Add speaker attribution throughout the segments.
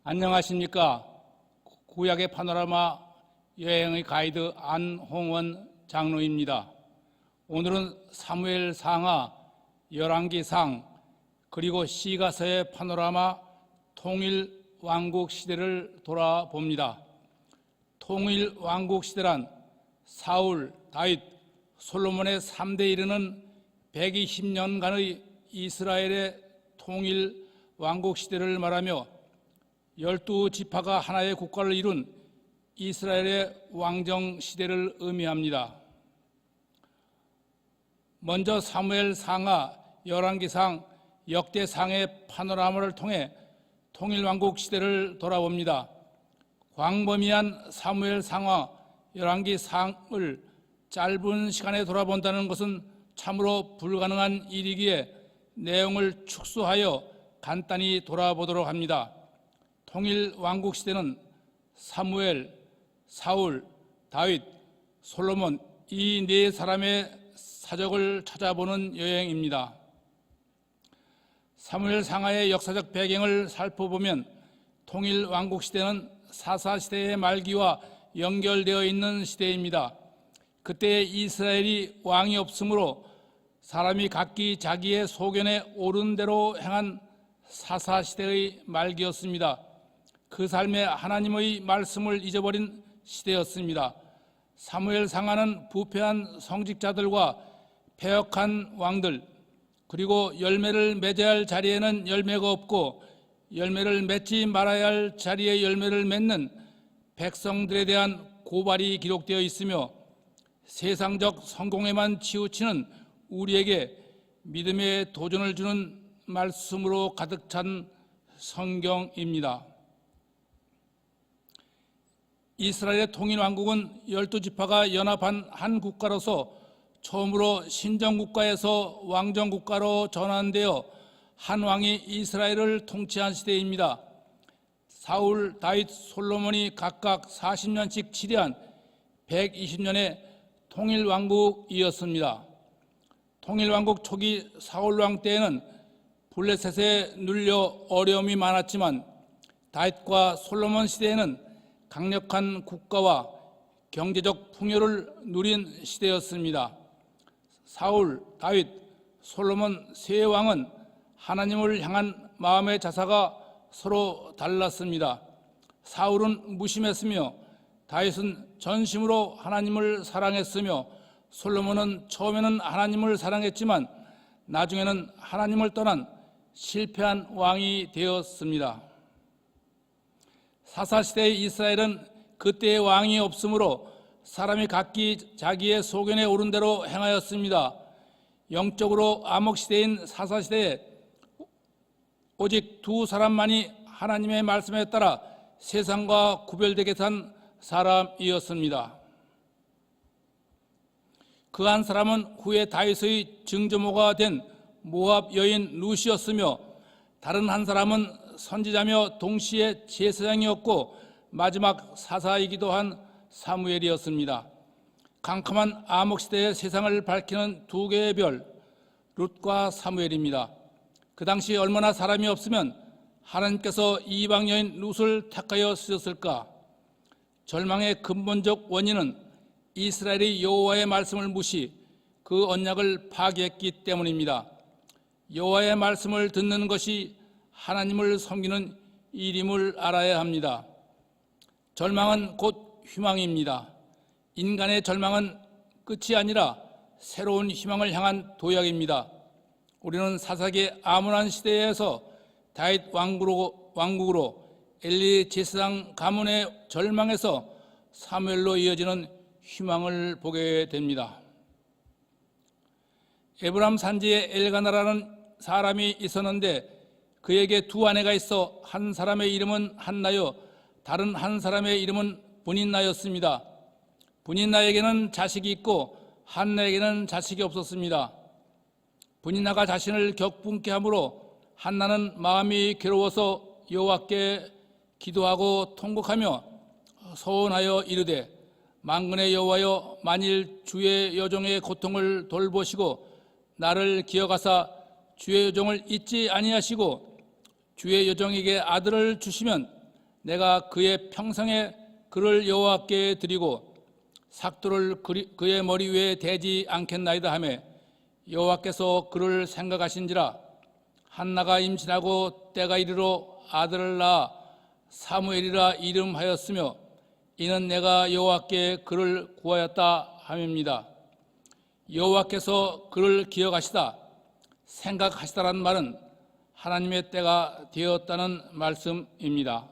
Speaker 1: 안녕하십니까. 구약의 파노라마 여행의 가이드 안홍원 장로입니다. 오늘은 사무엘 상하, 열왕기상, 그리고 시가서의 파노라마 통일 왕국 시대를 돌아봅니다. 통일 왕국 시대란 사울, 다윗, 솔로몬의 3대 이르는 120년간의 이스라엘의 통일 왕국 시대를 말하며 12지파가 하나의 국가를 이룬 이스라엘의 왕정 시대를 의미합니다. 먼저 사무엘 상하, 열왕기상, 역대상의 파노라마를 통해 통일왕국 시대를 돌아봅니다. 광범위한 사무엘 상하, 열왕기상을 짧은 시간에 돌아본다는 것은 참으로 불가능한 일이기에 내용을 축소하여 간단히 돌아보도록 합니다. 통일왕국 시대는 사무엘, 사울, 다윗, 솔로몬 이 네 사람의 사적을 찾아보는 여행입니다. 사무엘 상하의 역사적 배경을 살펴보면 통일왕국 시대는 사사시대의 말기와 연결되어 있는 시대입니다. 그때 이스라엘이 왕이 없으므로 사람이 각기 자기의 소견에 옳은 대로 행한 사사시대의 말기였습니다. 그 삶에 하나님의 말씀을 잊어버린 시대였습니다. 사무엘 상하는 부패한 성직자들과 패역한 왕들, 그리고 열매를 맺어야 할 자리에는 열매가 없고 열매를 맺지 말아야 할 자리에 열매를 맺는 백성들에 대한 고발이 기록되어 있으며 세상적 성공에만 치우치는 우리에게 믿음의 도전을 주는 말씀으로 가득 찬 성경입니다. 이스라엘의 통일왕국은 12지파가 연합한 한 국가로서 처음으로 신정국가에서 왕정국가로 전환되어 한 왕이 이스라엘을 통치한 시대입니다. 사울, 다윗, 솔로몬이 각각 40년씩 치리한 120년의 통일왕국이었습니다. 통일왕국 초기 사울왕 때에는 블레셋에 눌려 어려움이 많았지만 다윗과 솔로몬 시대에는 강력한 국가와 경제적 풍요를 누린 시대였습니다. 사울, 다윗, 솔로몬 세 왕은 하나님을 향한 마음의 자세가 서로 달랐습니다. 사울은 무심했으며 다윗은 전심으로 하나님을 사랑했으며 솔로몬은 처음에는 하나님을 사랑했지만 나중에는 하나님을 떠난 실패한 왕이 되었습니다. 사사시대의 이스라엘은 그때의 왕이 없으므로 사람이 각기 자기의 소견에 오른 대로 행하였습니다. 영적으로 암흑시대인 사사시대에 오직 두 사람만이 하나님의 말씀에 따라 세상과 구별되게 산 사람이었습니다. 그 한 사람은 후에 다윗의 증조모가 된 모압 여인 루시였으며 다른 한 사람은 선지자며 동시에 제사장이었고 마지막 사사이기도 한 사무엘이었습니다. 캄캄한 암흑시대의 세상을 밝히는 두 개의 별, 룻과 사무엘입니다. 그 당시 얼마나 사람이 없으면 하나님께서 이방 여인 룻을 택하여 쓰셨을까? 절망의 근본적 원인은 이스라엘이 여호와의 말씀을 무시, 그 언약을 파기했기 때문입니다. 여호와의 말씀을 듣는 것이 하나님을 섬기는 일임을 알아야 합니다. 절망은 곧 희망입니다. 인간의 절망은 끝이 아니라 새로운 희망을 향한 도약입니다. 우리는 사사기의 암울한 시대에서 다윗 왕국으로 엘리 제사장 가문의 절망에서 사무엘로 이어지는 희망을 보게 됩니다. 에브람 산지에 엘가나라는 사람이 있었는데 그에게 두 아내가 있어 한 사람의 이름은 한나요, 다른 한 사람의 이름은 브닌나였습니다. 브닌나에게는 자식이 있고 한나에게는 자식이 없었습니다. 브닌나가 자신을 격분케 하므로 한나는 마음이 괴로워서 여호와께 기도하고 통곡하며 서원하여 이르되 만군의 여호와여, 만일 주의 여종의 고통을 돌보시고 나를 기억하사 주의 여종을 잊지 아니하시고 주의 여종에게 아들을 주시면 내가 그의 평생에 그를 여호와께 드리고 삭도를 그의 머리 위에 대지 않겠나이다 하매 여호와께서 그를 생각하신지라 한나가 임신하고 때가 이르러 아들을 낳아 사무엘이라 이름하였으며 이는 내가 여호와께 그를 구하였다 함입니다. 여호와께서 그를 기억하시다, 생각하시다라는 말은 하나님의 때가 되었다는 말씀입니다.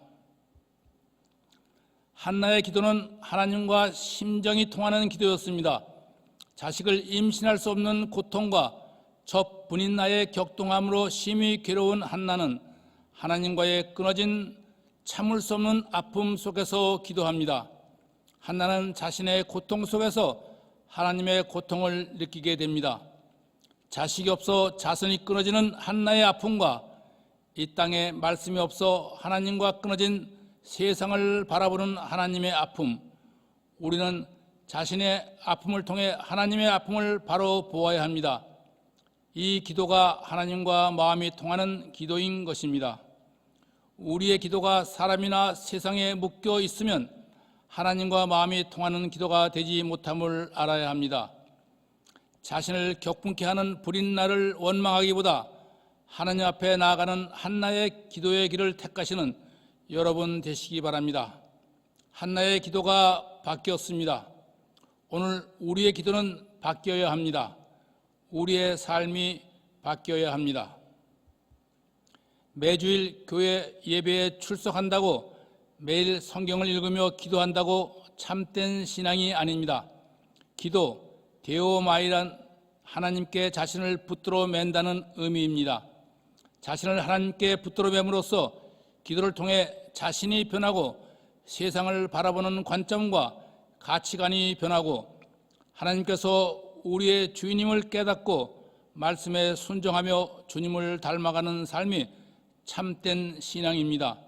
Speaker 1: 한나의 기도는 하나님과 심정이 통하는 기도였습니다. 자식을 임신할 수 없는 고통과 첫 분인나의 격동함으로 심히 괴로운 한나는 하나님과의 끊어진 참을 수 없는 아픔 속에서 기도합니다. 한나는 자신의 고통 속에서 하나님의 고통을 느끼게 됩니다. 자식이 없어 자손이 끊어지는 한나의 아픔과 이 땅에 말씀이 없어 하나님과 끊어진 세상을 바라보는 하나님의 아픔, 우리는 자신의 아픔을 통해 하나님의 아픔을 바로 보아야 합니다. 이 기도가 하나님과 마음이 통하는 기도인 것입니다. 우리의 기도가 사람이나 세상에 묶여 있으면 하나님과 마음이 통하는 기도가 되지 못함을 알아야 합니다. 자신을 격분케 하는 불인나를 원망하기보다 하나님 앞에 나아가는 한나의 기도의 길을 택하시는 여러분 되시기 바랍니다. 한나의 기도가 바뀌었습니다. 오늘 우리의 기도는 바뀌어야 합니다. 우리의 삶이 바뀌어야 합니다. 매주일 교회 예배에 출석한다고 매일 성경을 읽으며 기도한다고 참된 신앙이 아닙니다. 기도, 데오마이란 하나님께 자신을 붙들어 맨다는 의미입니다. 자신을 하나님께 붙들어 맴으로써 기도를 통해 자신이 변하고 세상을 바라보는 관점과 가치관이 변하고 하나님께서 우리의 주인임을 깨닫고 말씀에 순종하며 주님을 닮아가는 삶이 참된 신앙입니다.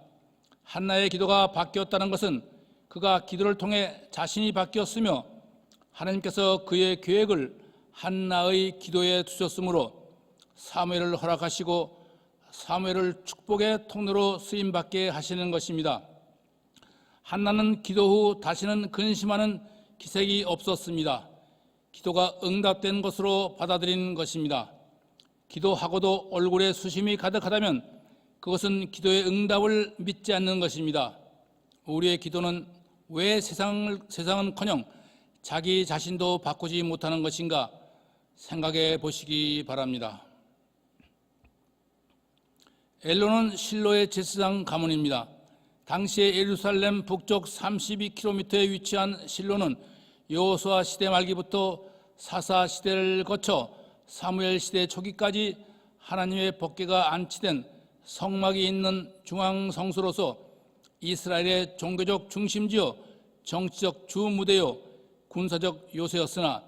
Speaker 1: 한나의 기도가 바뀌었다는 것은 그가 기도를 통해 자신이 바뀌었으며 하나님께서 그의 계획을 한나의 기도에 두셨으므로 사무엘을 허락하시고 사무엘을 축복의 통로로 쓰임받게 하시는 것입니다. 한나는 기도 후 다시는 근심하는 기색이 없었습니다. 기도가 응답된 것으로 받아들이는 것입니다. 기도하고도 얼굴에 수심이 가득하다면 그것은 기도의 응답을 믿지 않는 것입니다. 우리의 기도는 왜 세상은커녕 자기 자신도 바꾸지 못하는 것인가 생각해 보시기 바랍니다. 엘로는 실로의 제사장 가문입니다. 당시에 예루살렘 북쪽 32km에 위치한 실로는 여호수아 시대 말기부터 사사 시대를 거쳐 사무엘 시대 초기까지 하나님의 법궤가 안치된 성막이 있는 중앙성소로서 이스라엘의 종교적 중심지요 정치적 주무대요 군사적 요새였으나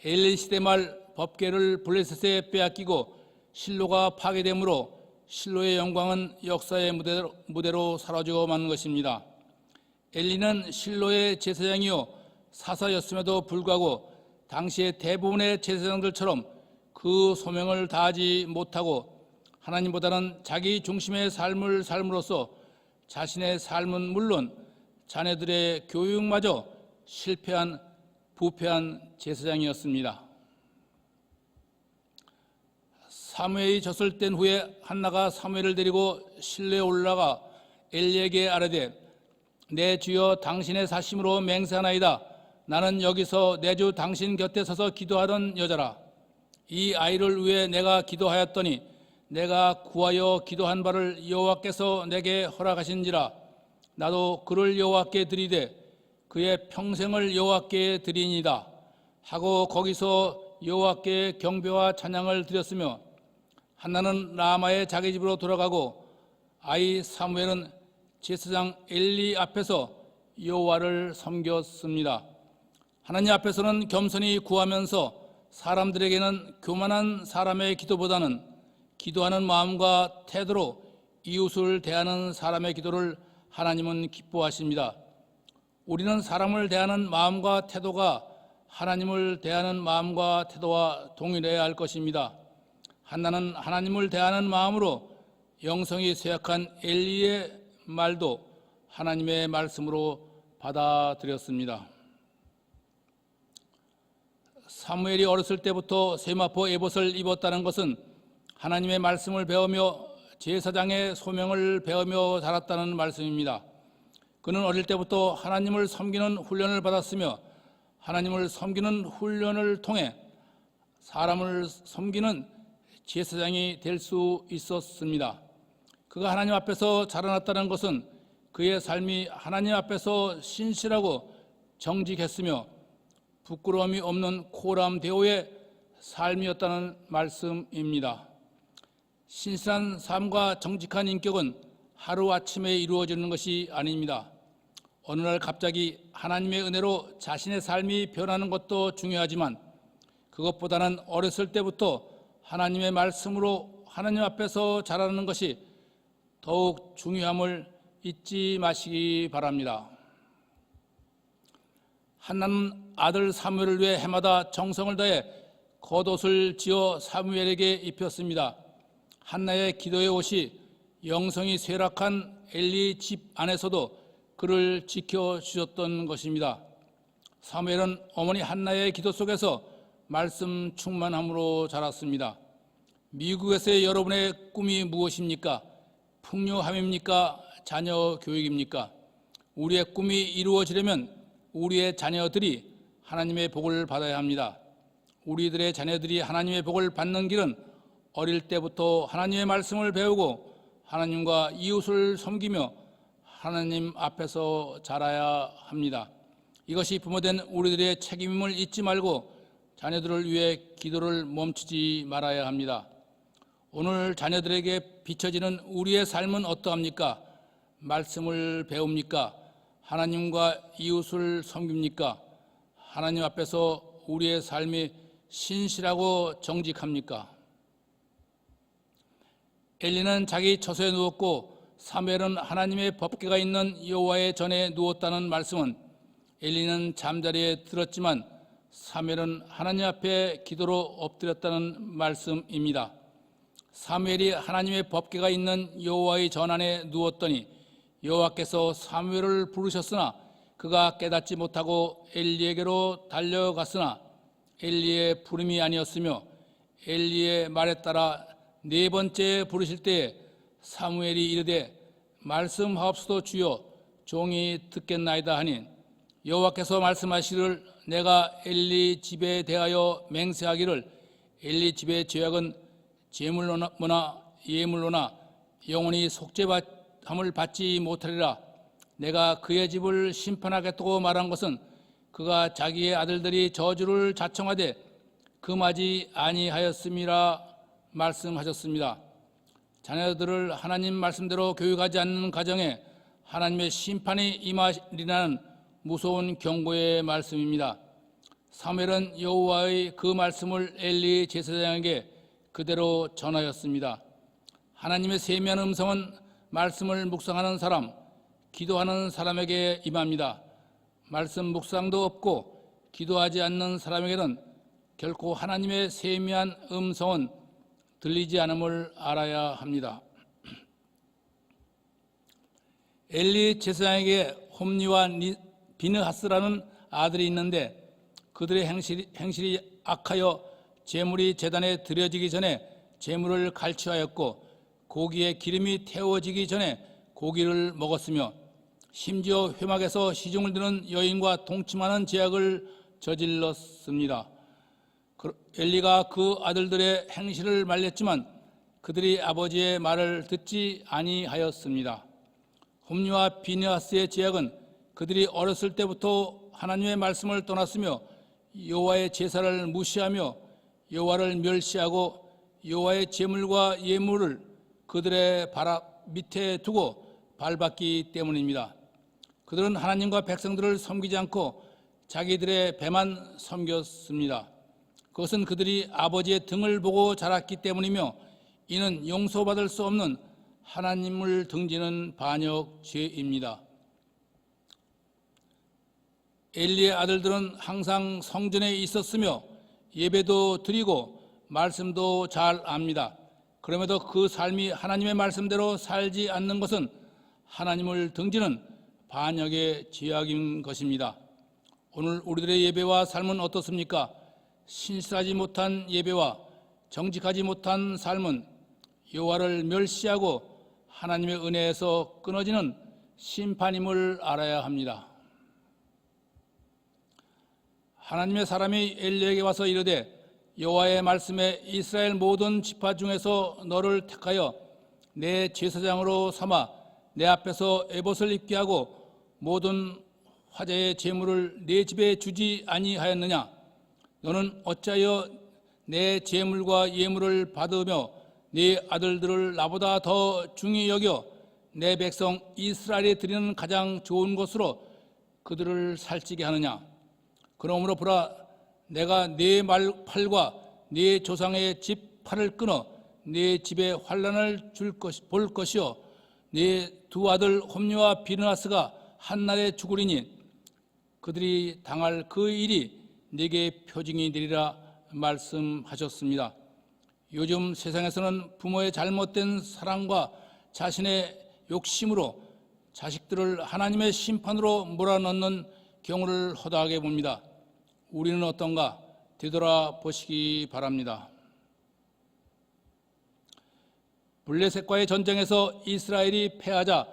Speaker 1: 엘리 시대 말 법궤를 블레셋에 빼앗기고 실로가 파괴되므로 실로의 영광은 역사의 무대로 사라지고 마는 것입니다. 엘리는 실로의 제사장이요 사사였음에도 불구하고 당시의 대부분의 제사장들처럼 그 소명을 다하지 못하고 하나님보다는 자기 중심의 삶을 삶으로써 자신의 삶은 물론 자녀들의 교육마저 실패한 부패한 제사장이었습니다. 사무엘이 졌을 땐 후에 한나가 사무엘을 데리고 실로에 올라가 엘리에게 아뢰되 내 주여 당신의 사심으로 맹세하나이다. 나는 여기서 내 주 당신 곁에 서서 기도하던 여자라. 이 아이를 위해 내가 기도하였더니 내가 구하여 기도한 바를 여호와께서 내게 허락하신지라. 나도 그를 여호와께 드리되 그의 평생을 여호와께 드리니이다 하고 거기서 여호와께 경배와 찬양을 드렸으며 한나는 라마의 자기 집으로 돌아가고 아이 사무엘은 제사장 엘리 앞에서 여호와를 섬겼습니다. 하나님 앞에서는 겸손히 구하면서 사람들에게는 교만한 사람의 기도보다는 기도하는 마음과 태도로 이웃을 대하는 사람의 기도를 하나님은 기뻐하십니다. 우리는 사람을 대하는 마음과 태도가 하나님을 대하는 마음과 태도와 동일해야 할 것입니다. 한나는 하나님을 대하는 마음으로 영성이 쇠약한 엘리의 말도 하나님의 말씀으로 받아들였습니다. 사무엘이 어렸을 때부터 세마포 에봇을 입었다는 것은 하나님의 말씀을 배우며 제사장의 소명을 배우며 자랐다는 말씀입니다. 그는 어릴 때부터 하나님을 섬기는 훈련을 받았으며 하나님을 섬기는 훈련을 통해 사람을 섬기는 제사장이 될 수 있었습니다. 그가 하나님 앞에서 자라났다는 것은 그의 삶이 하나님 앞에서 신실하고 정직했으며 부끄러움이 없는 코람데오의 삶이었다는 말씀입니다. 신실한 삶과 정직한 인격은 하루아침에 이루어지는 것이 아닙니다. 어느 날 갑자기 하나님의 은혜로 자신의 삶이 변하는 것도 중요하지만 그것보다는 어렸을 때부터 하나님의 말씀으로 하나님 앞에서 자라는 것이 더욱 중요함을 잊지 마시기 바랍니다. 한나는 아들 사무엘을 위해 해마다 정성을 다해 겉옷을 지어 사무엘에게 입혔습니다. 한나의 기도의 옷이 영성이 쇠락한 엘리 집 안에서도 그를 지켜주셨던 것입니다. 사무엘은 어머니 한나의 기도 속에서 말씀 충만함으로 자랐습니다. 미국에서의 여러분의 꿈이 무엇입니까? 풍요함입니까? 자녀 교육입니까? 우리의 꿈이 이루어지려면 우리의 자녀들이 하나님의 복을 받아야 합니다. 우리들의 자녀들이 하나님의 복을 받는 길은 어릴 때부터 하나님의 말씀을 배우고 하나님과 이웃을 섬기며 하나님 앞에서 자라야 합니다. 이것이 부모된 우리들의 책임임을 잊지 말고 자녀들을 위해 기도를 멈추지 말아야 합니다. 오늘 자녀들에게 비춰지는 우리의 삶은 어떠합니까? 말씀을 배웁니까? 하나님과 이웃을 섬깁니까? 하나님 앞에서 우리의 삶이 신실하고 정직합니까? 엘리는 자기 처소에 누웠고 사무엘은 하나님의 법궤가 있는 여호와의 전에 누웠다는 말씀은 엘리는 잠자리에 들었지만 사무엘은 하나님 앞에 기도로 엎드렸다는 말씀입니다. 사무엘이 하나님의 법궤가 있는 여호와의 전 안에 누웠더니 여호와께서 사무엘을 부르셨으나 그가 깨닫지 못하고 엘리에게로 달려갔으나 엘리의 부름이 아니었으며 엘리의 말에 따라 네 번째 부르실 때에 사무엘이 이르되 말씀하옵소서 주여 종이 듣겠나이다 하니 여호와께서 말씀하시기를 내가 엘리 집에 대하여 맹세하기를 엘리 집의 죄악은 제물로나 예물로나 영원히 속죄함을 받지 못하리라. 내가 그의 집을 심판하겠다고 말한 것은 그가 자기의 아들들이 저주를 자청하되 금하지 아니하였음이라 말씀하셨습니다. 자녀들을 하나님 말씀대로 교육하지 않는 가정에 하나님의 심판이 임하리라는 무서운 경고의 말씀입니다. 사무엘은 여호와의 그 말씀을 엘리 제사장에게 그대로 전하였습니다. 하나님의 세미한 음성은 말씀을 묵상하는 사람, 기도하는 사람에게 임합니다. 말씀 묵상도 없고 기도하지 않는 사람에게는 결코 하나님의 세미한 음성은 들리지 않음을 알아야 합니다. 엘리 제사장에게 홈니와 비느하스라는 아들이 있는데 그들의 행실이 악하여 제물이 제단에 드려지기 전에 제물을 갈취하였고 고기에 기름이 태워지기 전에 고기를 먹었으며 심지어 회막에서 시중을 드는 여인과 동침하는 죄악을 저질렀습니다. 엘리가 그 아들들의 행실을 말렸지만 그들이 아버지의 말을 듣지 아니하였습니다. 홈니와 비느하스의 죄악은 그들이 어렸을 때부터 하나님의 말씀을 떠났으며 여호와의 제사를 무시하며 여호와를 멸시하고 여호와의 제물과 예물을 그들의 발 밑에 두고 밟았기 때문입니다. 그들은 하나님과 백성들을 섬기지 않고 자기들의 배만 섬겼습니다. 그것은 그들이 아버지의 등을 보고 자랐기 때문이며 이는 용서받을 수 없는 하나님을 등지는 반역 죄입니다. 엘리의 아들들은 항상 성전에 있었으며 예배도 드리고 말씀도 잘 압니다. 그럼에도 그 삶이 하나님의 말씀대로 살지 않는 것은 하나님을 등지는 반역의 죄악인 것입니다. 오늘 우리들의 예배와 삶은 어떻습니까? 신실하지 못한 예배와 정직하지 못한 삶은 여호와를 멸시하고 하나님의 은혜에서 끊어지는 심판임을 알아야 합니다. 하나님의 사람이 엘리에게 와서 이르되 여호와의 말씀에 이스라엘 모든 지파 중에서 너를 택하여 내 제사장으로 삼아 내 앞에서 에봇을 입게 하고 모든 화제의 제물을 내 집에 주지 아니하였느냐? 너는 어찌하여 내 제물과 예물을 받으며 네 아들들을 나보다 더 중히 여겨 내 백성 이스라엘에 드리는 가장 좋은 것으로 그들을 살찌게 하느냐? 그러므로 보라, 내가 네 팔과 네 조상의 집 팔을 끊어 네 집에 환난을 볼 것이요 네 두 아들 홈리와 비느하스가 한날에 죽으리니 그들이 당할 그 일이 네게 표징이 되리라 말씀하셨습니다. 요즘 세상에서는 부모의 잘못된 사랑과 자신의 욕심으로 자식들을 하나님의 심판으로 몰아넣는 경우를 허다하게 봅니다. 우리는 어떤가 되돌아보시기 바랍니다. 블레셋과의 전쟁에서 이스라엘이 패하자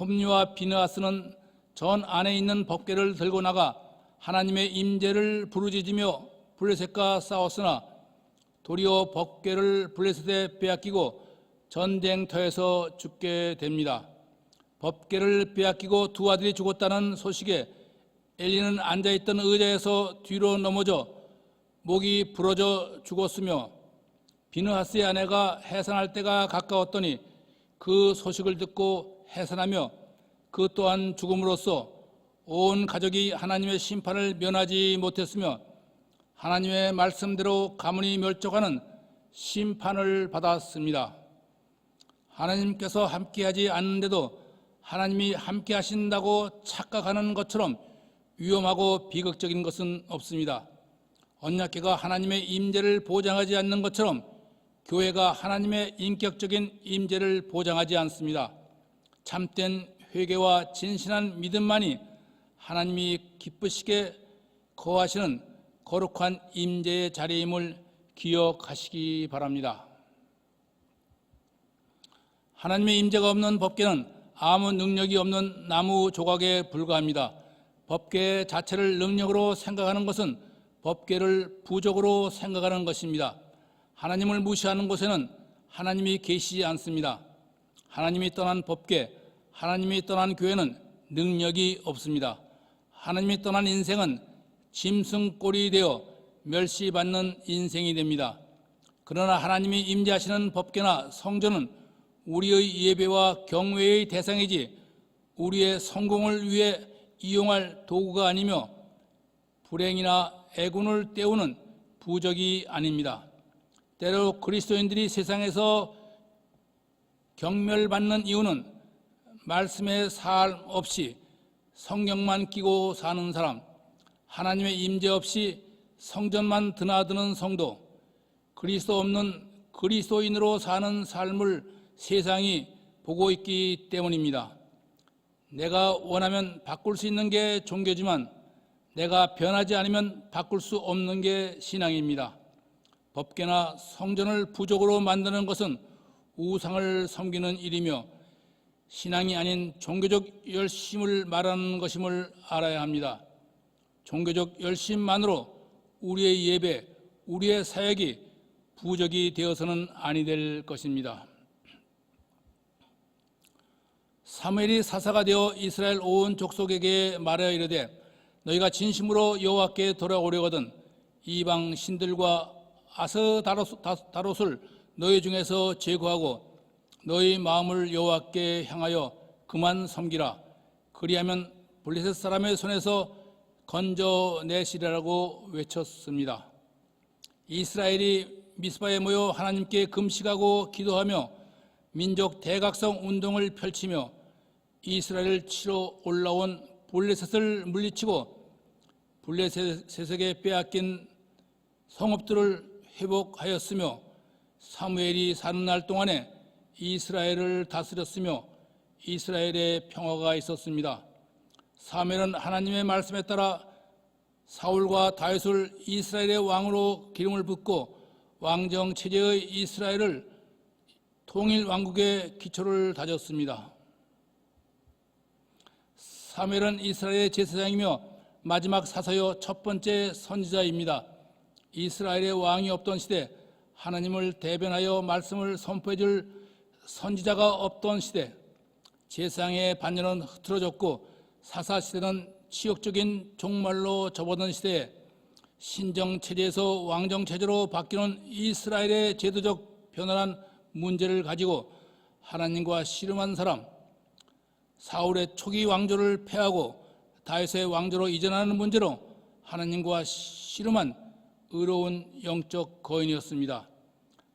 Speaker 1: 홈리와 비느하스는 전 안에 있는 법궤를 들고 나가 하나님의 임재를 부르짖으며 블레셋과 싸웠으나 도리어 법궤를 블레셋에 빼앗기고 전쟁터에서 죽게 됩니다. 법궤를 빼앗기고 두 아들이 죽었다는 소식에 엘리는 앉아있던 의자에서 뒤로 넘어져 목이 부러져 죽었으며 비느하스의 아내가 해산할 때가 가까웠더니 그 소식을 듣고 해산하며 그 또한 죽음으로써 온 가족이 하나님의 심판을 면하지 못했으며 하나님의 말씀대로 가문이 멸족하는 심판을 받았습니다. 하나님께서 함께하지 않는데도 하나님이 함께하신다고 착각하는 것처럼 위험하고 비극적인 것은 없습니다. 언약궤가 하나님의 임재를 보장하지 않는 것처럼 교회가 하나님의 인격적인 임재를 보장하지 않습니다. 참된 회개와 진실한 믿음만이 하나님이 기쁘시게 거하시는 거룩한 임재의 자리임을 기억하시기 바랍니다. 하나님의 임재가 없는 법궤는 아무 능력이 없는 나무 조각에 불과합니다. 법궤 자체를 능력으로 생각하는 것은 법궤를 부족으로 생각하는 것입니다. 하나님을 무시하는 곳에는 하나님이 계시지 않습니다. 하나님이 떠난 법궤, 하나님이 떠난 교회는 능력이 없습니다. 하나님이 떠난 인생은 짐승꼴이 되어 멸시받는 인생이 됩니다. 그러나 하나님이 임재하시는 법궤나 성전은 우리의 예배와 경외의 대상이지 우리의 성공을 위해 이용할 도구가 아니며 불행이나 애군을 때우는 부적이 아닙니다. 때로 그리스도인들이 세상에서 경멸받는 이유는 말씀의 삶 없이 성경만 끼고 사는 사람, 하나님의 임재 없이 성전만 드나드는 성도, 그리스도 없는 그리스도인으로 사는 삶을 세상이 보고 있기 때문입니다. 내가 원하면 바꿀 수 있는 게 종교지만 내가 변하지 않으면 바꿀 수 없는 게 신앙입니다. 법궤나 성전을 부족으로 만드는 것은 우상을 섬기는 일이며 신앙이 아닌 종교적 열심을 말하는 것임을 알아야 합니다. 종교적 열심만으로 우리의 예배, 우리의 사역이 부적이 되어서는 아니 될 것입니다. 사무엘이 사사가 되어 이스라엘 온 족속에게 말하여 이르되 너희가 진심으로 여호와께 돌아오려거든 이방 신들과 아스다롯을 너희 중에서 제거하고 너희 마음을 여호와께 향하여 그만 섬기라. 그리하면 블레셋 사람의 손에서 건져내시리라고 외쳤습니다. 이스라엘이 미스바에 모여 하나님께 금식하고 기도하며 민족 대각성 운동을 펼치며 이스라엘을 치러 올라온 블레셋을 물리치고 블레셋에게 빼앗긴 성읍들을 회복하였으며 사무엘이 사는 날 동안에 이스라엘을 다스렸으며 이스라엘의 평화가 있었습니다. 사무엘은 하나님의 말씀에 따라 사울과 다윗을 이스라엘의 왕으로 기름을 붓고 왕정 체제의 이스라엘을 통일 왕국의 기초를 다졌습니다. 사무엘은 이스라엘의 제사장이며 마지막 사서여 첫 번째 선지자입니다. 이스라엘의 왕이 없던 시대, 하나님을 대변하여 말씀을 선포해 줄 선지자가 없던 시대, 제사장의 반열은 흐트러졌고 사사시대는 치욕적인 종말로 접어든 시대에 신정체제에서 왕정체제로 바뀌는 이스라엘의 제도적 변화란 문제를 가지고 하나님과 씨름한 사람, 사울의 초기 왕조를 폐하고 다윗의 왕조로 이전하는 문제로 하나님과 씨름한 의로운 영적 거인이었습니다.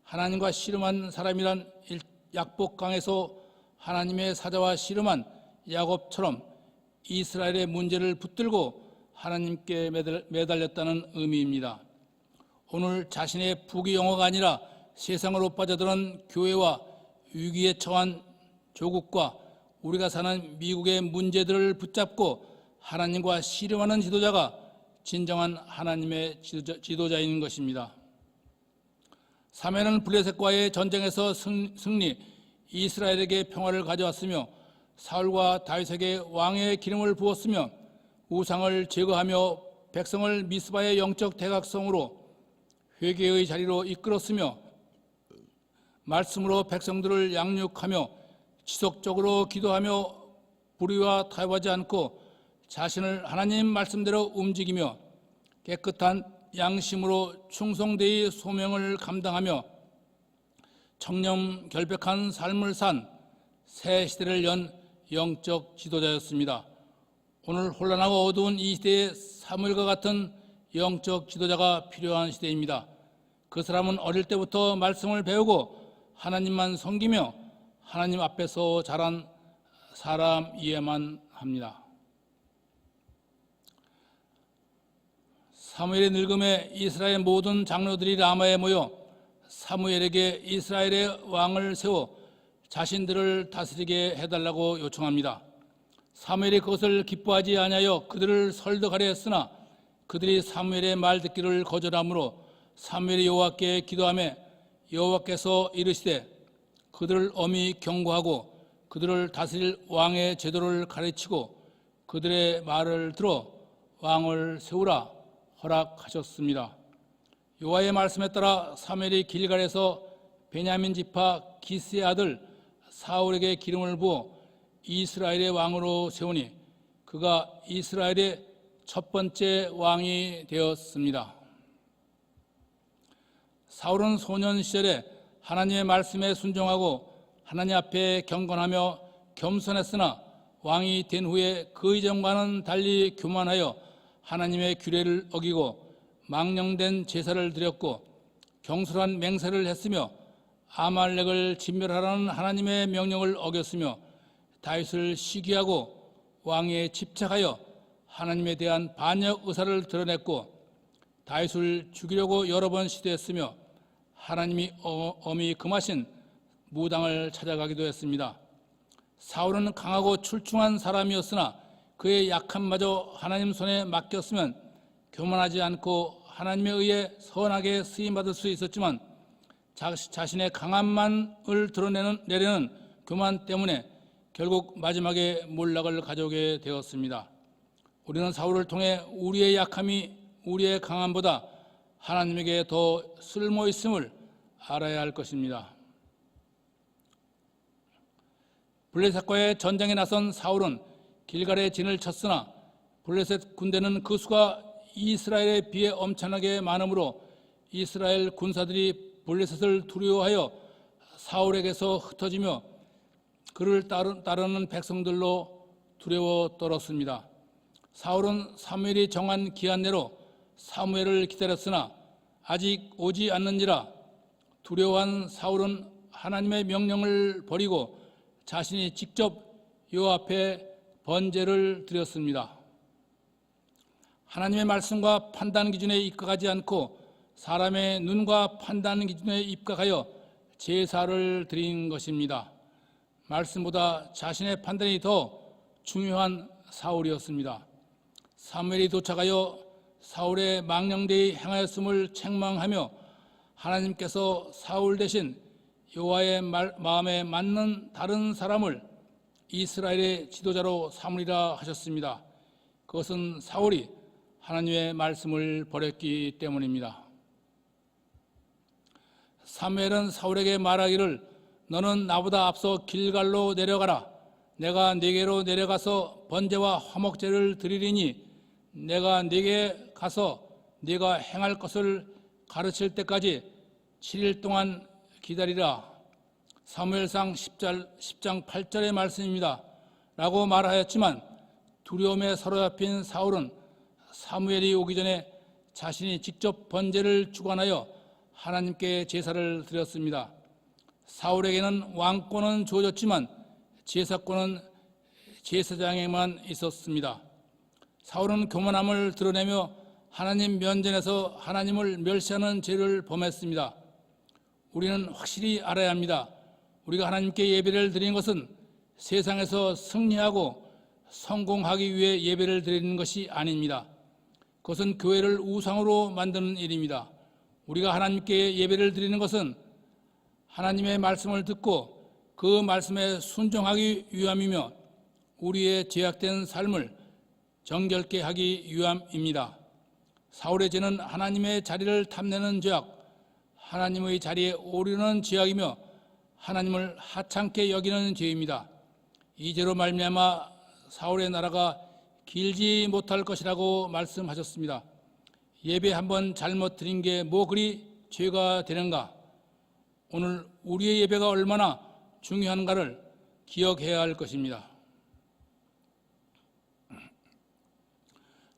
Speaker 1: 하나님과 씨름한 사람이란 약복강에서 하나님의 사자와 씨름한 야곱처럼 이스라엘의 문제를 붙들고 하나님께 매달렸다는 의미입니다. 오늘 자신의 부귀영화가 아니라 세상으로 빠져드는 교회와 위기에 처한 조국과 우리가 사는 미국의 문제들을 붙잡고 하나님과 씨름하는 지도자가 진정한 하나님의 지도자인 것입니다. 사무엘은 블레셋과의 전쟁에서 승리, 이스라엘에게 평화를 가져왔으며 사울과 다윗에게 왕의 기름을 부었으며 우상을 제거하며 백성을 미스바의 영적 대각성으로 회개의 자리로 이끌었으며 말씀으로 백성들을 양육하며 지속적으로 기도하며 불의와 타협하지 않고 자신을 하나님 말씀대로 움직이며 깨끗한 양심으로 충성되이 소명을 감당하며 청렴 결백한 삶을 산 새 시대를 연 영적 지도자였습니다. 오늘 혼란하고 어두운 이 시대에 사무엘과 같은 영적 지도자가 필요한 시대입니다. 그 사람은 어릴 때부터 말씀을 배우고 하나님만 섬기며 하나님 앞에서 자란 사람이어야만 합니다. 사무엘의 늙음에 이스라엘 모든 장로들이 라마에 모여 사무엘에게 이스라엘의 왕을 세워 자신들을 다스리게 해달라고 요청합니다. 사무엘이 그것을 기뻐하지 아니하여 그들을 설득하려 했으나 그들이 사무엘의 말 듣기를 거절하므로 사무엘이 여호와께 기도하며 여호와께서 이르시되 그들을 엄히 경고하고 그들을 다스릴 왕의 제도를 가르치고 그들의 말을 들어 왕을 세우라 허락하셨습니다. 여호와의 말씀에 따라 사무엘이 길갈에서 베냐민 지파 기스의 아들 사울에게 기름을 부어 이스라엘의 왕으로 세우니 그가 이스라엘의 첫 번째 왕이 되었습니다. 사울은 소년 시절에 하나님의 말씀에 순종하고 하나님 앞에 경건하며 겸손했으나 왕이 된 후에 그 이전과는 달리 교만하여 하나님의 규례를 어기고 망령된 제사를 드렸고 경솔한 맹세를 했으며 아말렉을 진멸하라는 하나님의 명령을 어겼으며 다윗을 시기하고 왕에 집착하여 하나님에 대한 반역 의사를 드러냈고 다윗을 죽이려고 여러 번 시도했으며 하나님이 엄히 금하신 무당을 찾아가기도 했습니다. 사울은 강하고 출중한 사람이었으나 그의 약함마저 하나님 손에 맡겼으면 교만하지 않고 하나님에 의해 선하게 쓰임받을 수 있었지만 자신의 강함만을 드러내려는 교만 때문에 결국 마지막에 몰락을 가져오게 되었습니다. 우리는 사울을 통해 우리의 약함이 우리의 강함보다 하나님에게 더 쓸모있음을 알아야 할 것입니다. 블레셋과의 전쟁에 나선 사울은 길갈에 진을 쳤으나 블레셋 군대는 그 수가 이스라엘에 비해 엄청나게 많으므로 이스라엘 군사들이 블레셋을 두려워하여 사울에게서 흩어지며 그를 따르는 백성들로 두려워 떨었습니다. 사울은 사무엘이 정한 기한 내로 사무엘을 기다렸으나 아직 오지 않는지라 두려워한 사울은 하나님의 명령을 버리고 자신이 직접 여호와 앞에 번제를 드렸습니다. 하나님의 말씀과 판단 기준에 입각하지 않고 사람의 눈과 판단 기준에 입각하여 제사를 드린 것입니다. 말씀보다 자신의 판단이 더 중요한 사울이었습니다. 사무엘이 도착하여 사울의 망령되이 행하였음을 책망하며 하나님께서 사울 대신 여호와의 마음에 맞는 다른 사람을 이스라엘의 지도자로 삼으리라 하셨습니다. 그것은 사울이 하나님의 말씀을 버렸기 때문입니다. 사무엘은 사울에게 말하기를 너는 나보다 앞서 길갈로 내려가라. 내가 네게로 내려가서 번제와 화목제를 드리리니 내가 네게 가서 네가 행할 것을 가르칠 때까지 7일 동안 기다리라. 사무엘상 10장 8절의 말씀입니다. 라고 말하였지만 두려움에 사로잡힌 사울은 사무엘이 오기 전에 자신이 직접 번제를 주관하여 하나님께 제사를 드렸습니다. 사울에게는 왕권은 주어졌지만 제사권은 제사장에만 있었습니다. 사울은 교만함을 드러내며 하나님 면전에서 하나님을 멸시하는 죄를 범했습니다. 우리는 확실히 알아야 합니다. 우리가 하나님께 예배를 드리는 것은 세상에서 승리하고 성공하기 위해 예배를 드리는 것이 아닙니다. 그것은 교회를 우상으로 만드는 일입니다. 우리가 하나님께 예배를 드리는 것은 하나님의 말씀을 듣고 그 말씀에 순종하기 위함이며 우리의 죄악된 삶을 정결케 하기 위함입니다. 사울의 죄는 하나님의 자리를 탐내는 죄악, 하나님의 자리에 오르는 죄악이며 하나님을 하찮게 여기는 죄입니다. 이 죄로 말미암아 사울의 나라가 길지 못할 것이라고 말씀하셨습니다. 예배 한번 잘못 드린 게 뭐 그리 죄가 되는가? 오늘 우리의 예배가 얼마나 중요한가를 기억해야 할 것입니다.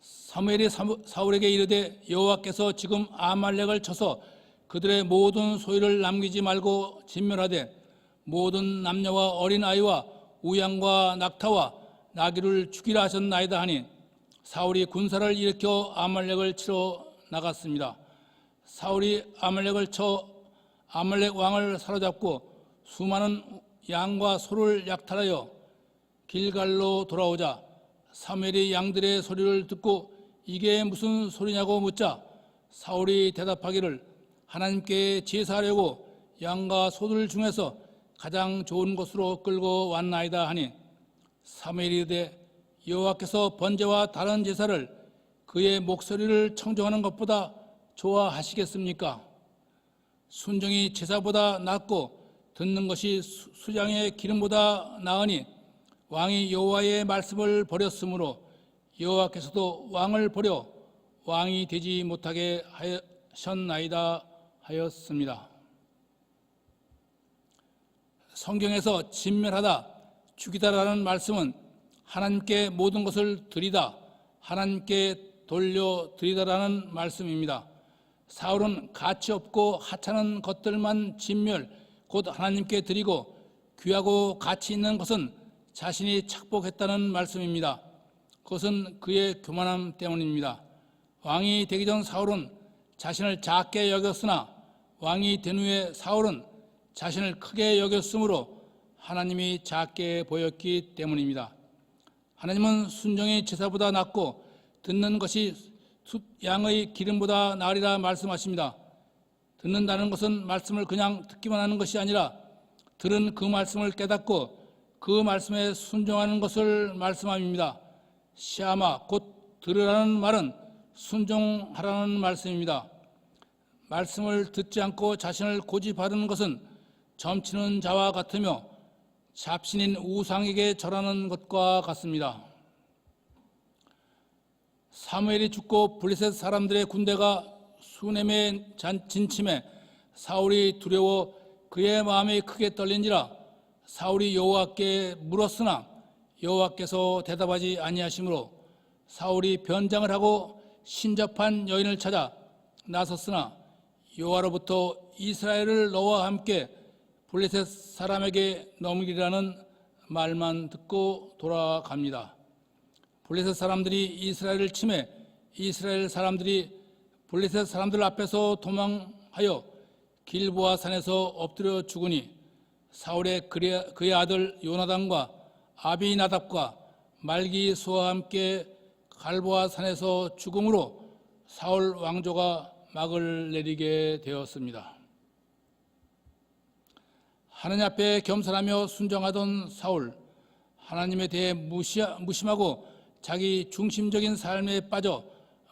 Speaker 1: 사무엘이 사울에게 이르되 여호와께서 지금 아말렉을 쳐서 그들의 모든 소유를 남기지 말고 진멸하되 모든 남녀와 어린아이와 우양과 낙타와 나귀를 죽이라 하셨나이다 하니 사울이 군사를 일으켜 아말렉을 치러 나갔습니다. 사울이 아말렉을 쳐 아말렉 왕을 사로잡고 수많은 양과 소를 약탈하여 길갈로 돌아오자 사무엘이 양들의 소리를 듣고 이게 무슨 소리냐고 묻자 사울이 대답하기를 하나님께 제사하려고 양과 소들 중에서 가장 좋은 곳으로 끌고 왔나이다 하니 사무엘이 이르되 여호와께서 번제와 다른 제사를 그의 목소리를 청정하는 것보다 좋아하시겠습니까? 순종이 제사보다 낫고 듣는 것이 수장의 기름보다 나으니 왕이 여호와의 말씀을 버렸으므로 여호와께서도 왕을 버려 왕이 되지 못하게 하셨나이다 하였습니다. 성경에서 진멸하다, 죽이다라는 말씀은 하나님께 모든 것을 드리다, 하나님께 돌려드리다라는 말씀입니다. 사울은 가치 없고 하찮은 것들만 진멸, 곧 하나님께 드리고 귀하고 가치 있는 것은 자신이 착복했다는 말씀입니다. 그것은 그의 교만함 때문입니다. 왕이 되기 전 사울은 자신을 작게 여겼으나 왕이 된 후에 사울은 자신을 크게 여겼으므로 하나님이 작게 보였기 때문입니다. 하나님은 순종이 제사보다 낫고 듣는 것이 양의 기름보다 나으리라 말씀하십니다. 듣는다는 것은 말씀을 그냥 듣기만 하는 것이 아니라 들은 그 말씀을 깨닫고 그 말씀에 순종하는 것을 말씀합니다. 시아마 곧 들으라는 말은 순종하라는 말씀입니다. 말씀을 듣지 않고 자신을 고집하는 것은 점치는 자와 같으며 잡신인 우상에게 절하는 것과 같습니다. 사무엘이 죽고 블레셋 사람들의 군대가 수넴에 진침해 사울이 두려워 그의 마음이 크게 떨린지라 사울이 여호와께 물었으나 여호와께서 대답하지 아니하시므로 사울이 변장을 하고 신접한 여인을 찾아 나섰으나 여호와로부터 이스라엘을 너와 함께 블레셋 사람에게 넘기라는 말만 듣고 돌아갑니다. 블레셋 사람들이 이스라엘을 침해 이스라엘 사람들이 블레셋 사람들 앞에서 도망하여 길보아 산에서 엎드려 죽으니 사울의 그의 아들 요나단과 아비나답과 말기수와 함께 갈보아 산에서 죽음으로 사울 왕조가 막을 내리게 되었습니다. 하나님 앞에 겸손하며 순종하던 사울, 하나님에 대해 무심하고 자기 중심적인 삶에 빠져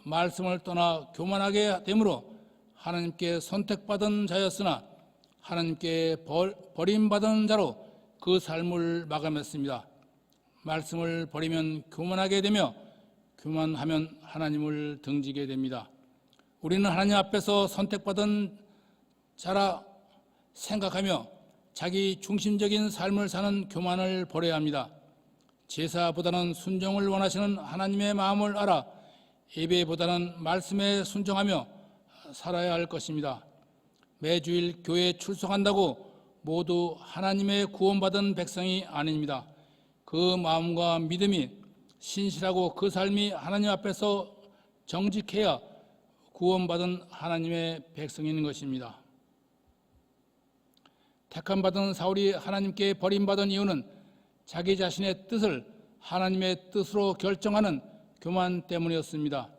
Speaker 1: 말씀을 떠나 교만하게 되므로 하나님께 선택받은 자였으나 하나님께 버림받은 자로 그 삶을 마감했습니다. 말씀을 버리면 교만하게 되며 교만하면 하나님을 등지게 됩니다. 우리는 하나님 앞에서 선택받은 자라 생각하며 자기 중심적인 삶을 사는 교만을 버려야 합니다. 제사보다는 순종을 원하시는 하나님의 마음을 알아 예배보다는 말씀에 순종하며 살아야 할 것입니다. 매주일 교회에 출석한다고 모두 하나님의 구원받은 백성이 아닙니다. 그 마음과 믿음이 신실하고 그 삶이 하나님 앞에서 정직해야 구원받은 하나님의 백성인 것입니다. 택함받은 사울이 하나님께 버림받은 이유는 자기 자신의 뜻을 하나님의 뜻으로 결정하는 교만 때문이었습니다.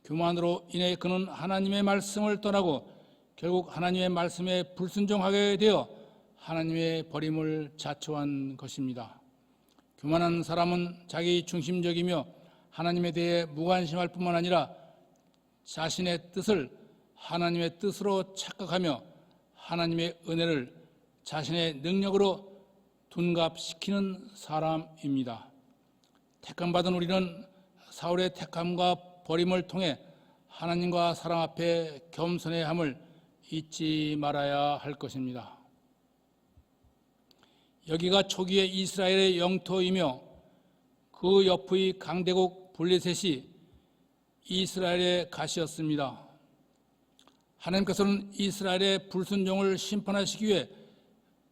Speaker 1: 교만으로 인해 그는 하나님의 말씀을 떠나고 결국 하나님의 말씀에 불순종하게 되어 하나님의 버림을 자초한 것입니다. 교만한 사람은 자기 중심적이며 하나님에 대해 무관심할 뿐만 아니라 자신의 뜻을 하나님의 뜻으로 착각하며 하나님의 은혜를 자신의 능력으로 둔갑시키는 사람입니다. 택함받은 우리는 사울의 택함과 버림을 통해 하나님과 사람 앞에 겸손해야 함을 잊지 말아야 할 것입니다. 여기가 초기의 이스라엘의 영토이며 그 옆의 강대국 블레셋이 이스라엘의 가시였습니다. 하나님께서는 이스라엘의 불순종을 심판하시기 위해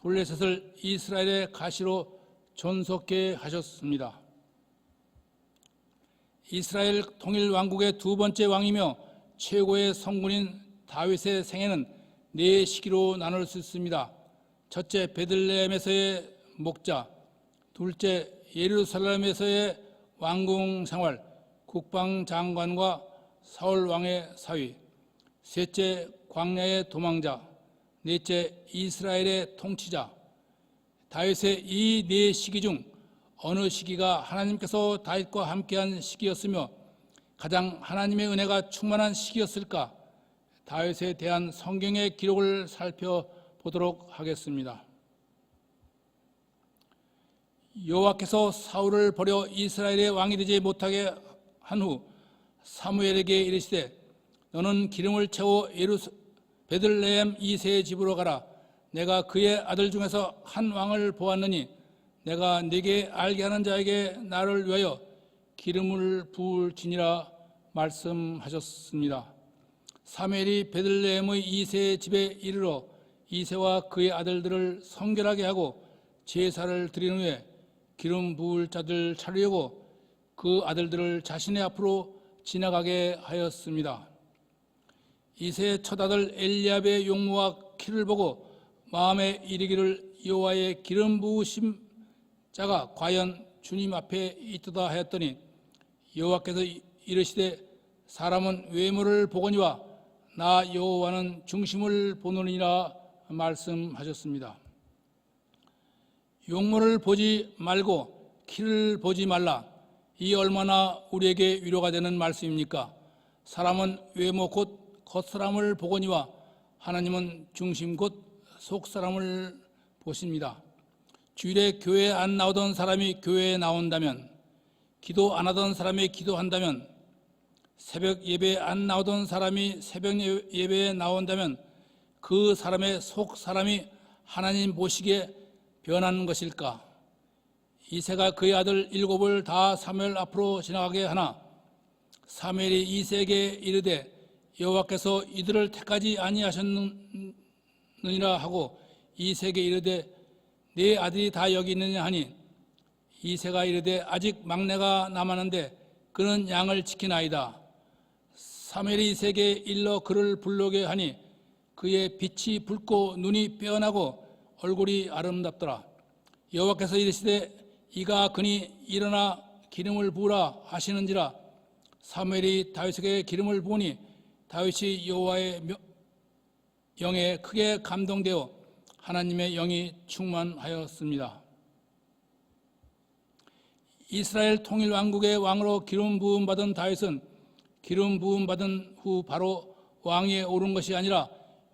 Speaker 1: 블레셋을 이스라엘의 가시로 존속케 하셨습니다. 이스라엘 통일 왕국의 두 번째 왕이며 최고의 성군인 다윗의 생애는 네 시기로 나눌 수 있습니다. 첫째, 베들레헴에서의 목자. 둘째, 예루살렘에서의 왕궁 생활, 국방장관과 사울 왕의 사위. 셋째, 광야의 도망자. 넷째, 이스라엘의 통치자. 다윗의 이 네 시기 중 어느 시기가 하나님께서 다윗과 함께한 시기였으며 가장 하나님의 은혜가 충만한 시기였을까? 다윗에 대한 성경의 기록을 살펴보도록 하겠습니다. 여호와께서 사울을 버려 이스라엘의 왕이 되지 못하게 한 후 사무엘에게 이르시되 너는 기름을 채워 베들레헴 이새의 집으로 가라. 내가 그의 아들 중에서 한 왕을 보았느니 내가 네게 알게 하는 자에게 나를 위하여 기름을 부을지니라 말씀하셨습니다. 사무엘이 베들레헴의 이새의 집에 이르러 이새와 그의 아들들을 성결하게 하고 제사를 드린 후에 기름 부을 자들 차리려고 그 아들들을 자신의 앞으로 지나가게 하였습니다. 이새의 첫아들 엘리압의 용모와 키를 보고 마음에 이르기를 여호와의 기름 부으심 자가 과연 주님 앞에 있도다 하였더니 여호와께서 이르시되 사람은 외모를 보거니와 나 여호와는 중심을 보느니라 말씀하셨습니다. 용모를 보지 말고 키를 보지 말라. 이 얼마나 우리에게 위로가 되는 말씀입니까? 사람은 외모 곧 겉사람을 보거니와 하나님은 중심 곧 속사람을 보십니다. 주일에 교회에 안 나오던 사람이 교회에 나온다면, 기도 안 하던 사람이 기도한다면, 새벽 예배에 안 나오던 사람이 새벽 예배에 나온다면 그 사람의 속사람이 하나님 보시기에 변한 것일까? 이새가 그의 아들 7을 다 사무엘 앞으로 지나가게 하나 사무엘이 이새에게 이르되 여호와께서 이들을 택하지 아니하셨느니라 하고 이새에게 이르되 네 아들이 다 여기 있느냐 하니 이새가 이르되 아직 막내가 남았는데 그는 양을 지키나이다. 사무엘이 이새에게 일러 그를 불러오게 하니 그의 빛이 붉고 눈이 빼어나고 얼굴이 아름답더라. 여호와께서 이르시되 이가 그니 일어나 기름을 부으라 하시는지라. 사무엘이 다윗에게 기름을 부으니 다윗이 여호와의 영에 크게 감동되어 하나님의 영이 충만하였습니다. 이스라엘 통일 왕국의 왕으로 기름 부음 받은 다윗은 기름 부음 받은 후 바로 왕위에 오른 것이 아니라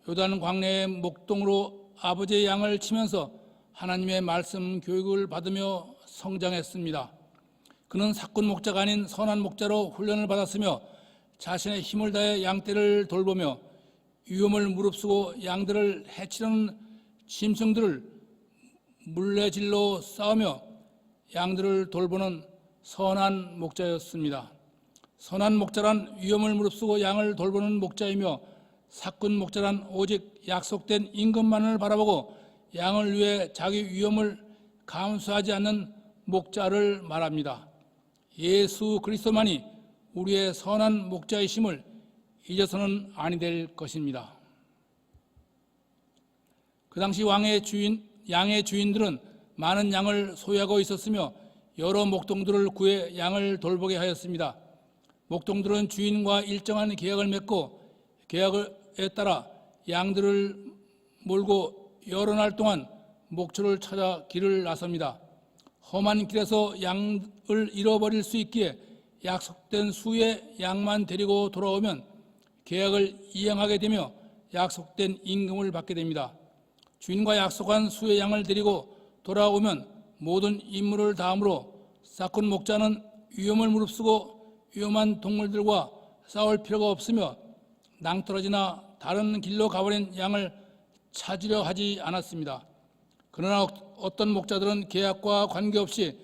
Speaker 1: 요단 광야의 목동으로 아버지의 양을 치면서 하나님의 말씀 교육을 받으며 성장했습니다. 그는 사꾼 목자가 아닌 선한 목자로 훈련을 받았으며 자신의 힘을 다해 양떼를 돌보며 위험을 무릅쓰고 양들을 해치려는 짐승들을 물레질로 싸우며 양들을 돌보는 선한 목자였습니다. 선한 목자란 위험을 무릅쓰고 양을 돌보는 목자이며 사꾼 목자란 오직 약속된 임금만을 바라보고 양을 위해 자기 위험을 감수하지 않는 목자를 말합니다. 예수 그리스도만이 우리의 선한 목자이심을 잊어서는 아니 될 것입니다. 그 당시 양의 주인들은 많은 양을 소유하고 있었으며 여러 목동들을 구해 양을 돌보게 하였습니다. 목동들은 주인과 일정한 계약을 맺고 계약에 따라 양들을 몰고 여러 날 동안 목초를 찾아 길을 나섭니다. 험한 길에서 양을 잃어버릴 수 있기에 약속된 수의 양만 데리고 돌아오면 계약을 이행하게 되며 약속된 임금을 받게 됩니다. 주인과 약속한 수의 양을 데리고 돌아오면 모든 임무를 다함으로 사꾼 목자는 위험을 무릅쓰고 위험한 동물들과 싸울 필요가 없으며 낭떠러지나 다른 길로 가버린 양을 찾으려 하지 않았습니다. 그러나 어떤 목자들은 계약과 관계없이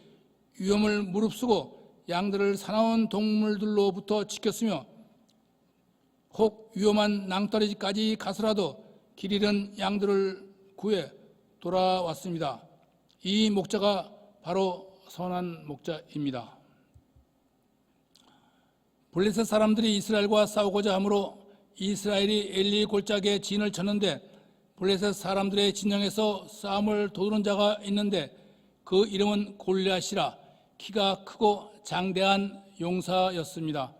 Speaker 1: 위험을 무릅쓰고 양들을 사나운 동물들로부터 지켰으며 혹 위험한 낭떠러지까지 가서라도 길 잃은 양들을 구해 돌아왔습니다. 이 목자가 바로 선한 목자입니다. 블레셋 사람들이 이스라엘과 싸우고자 하므로 이스라엘이 엘리 골짜기에 진을 쳤는데 블레셋 사람들의 진영에서 싸움을 도우는 자가 있는데 그 이름은 골리앗이라. 키가 크고 장대한 용사였습니다.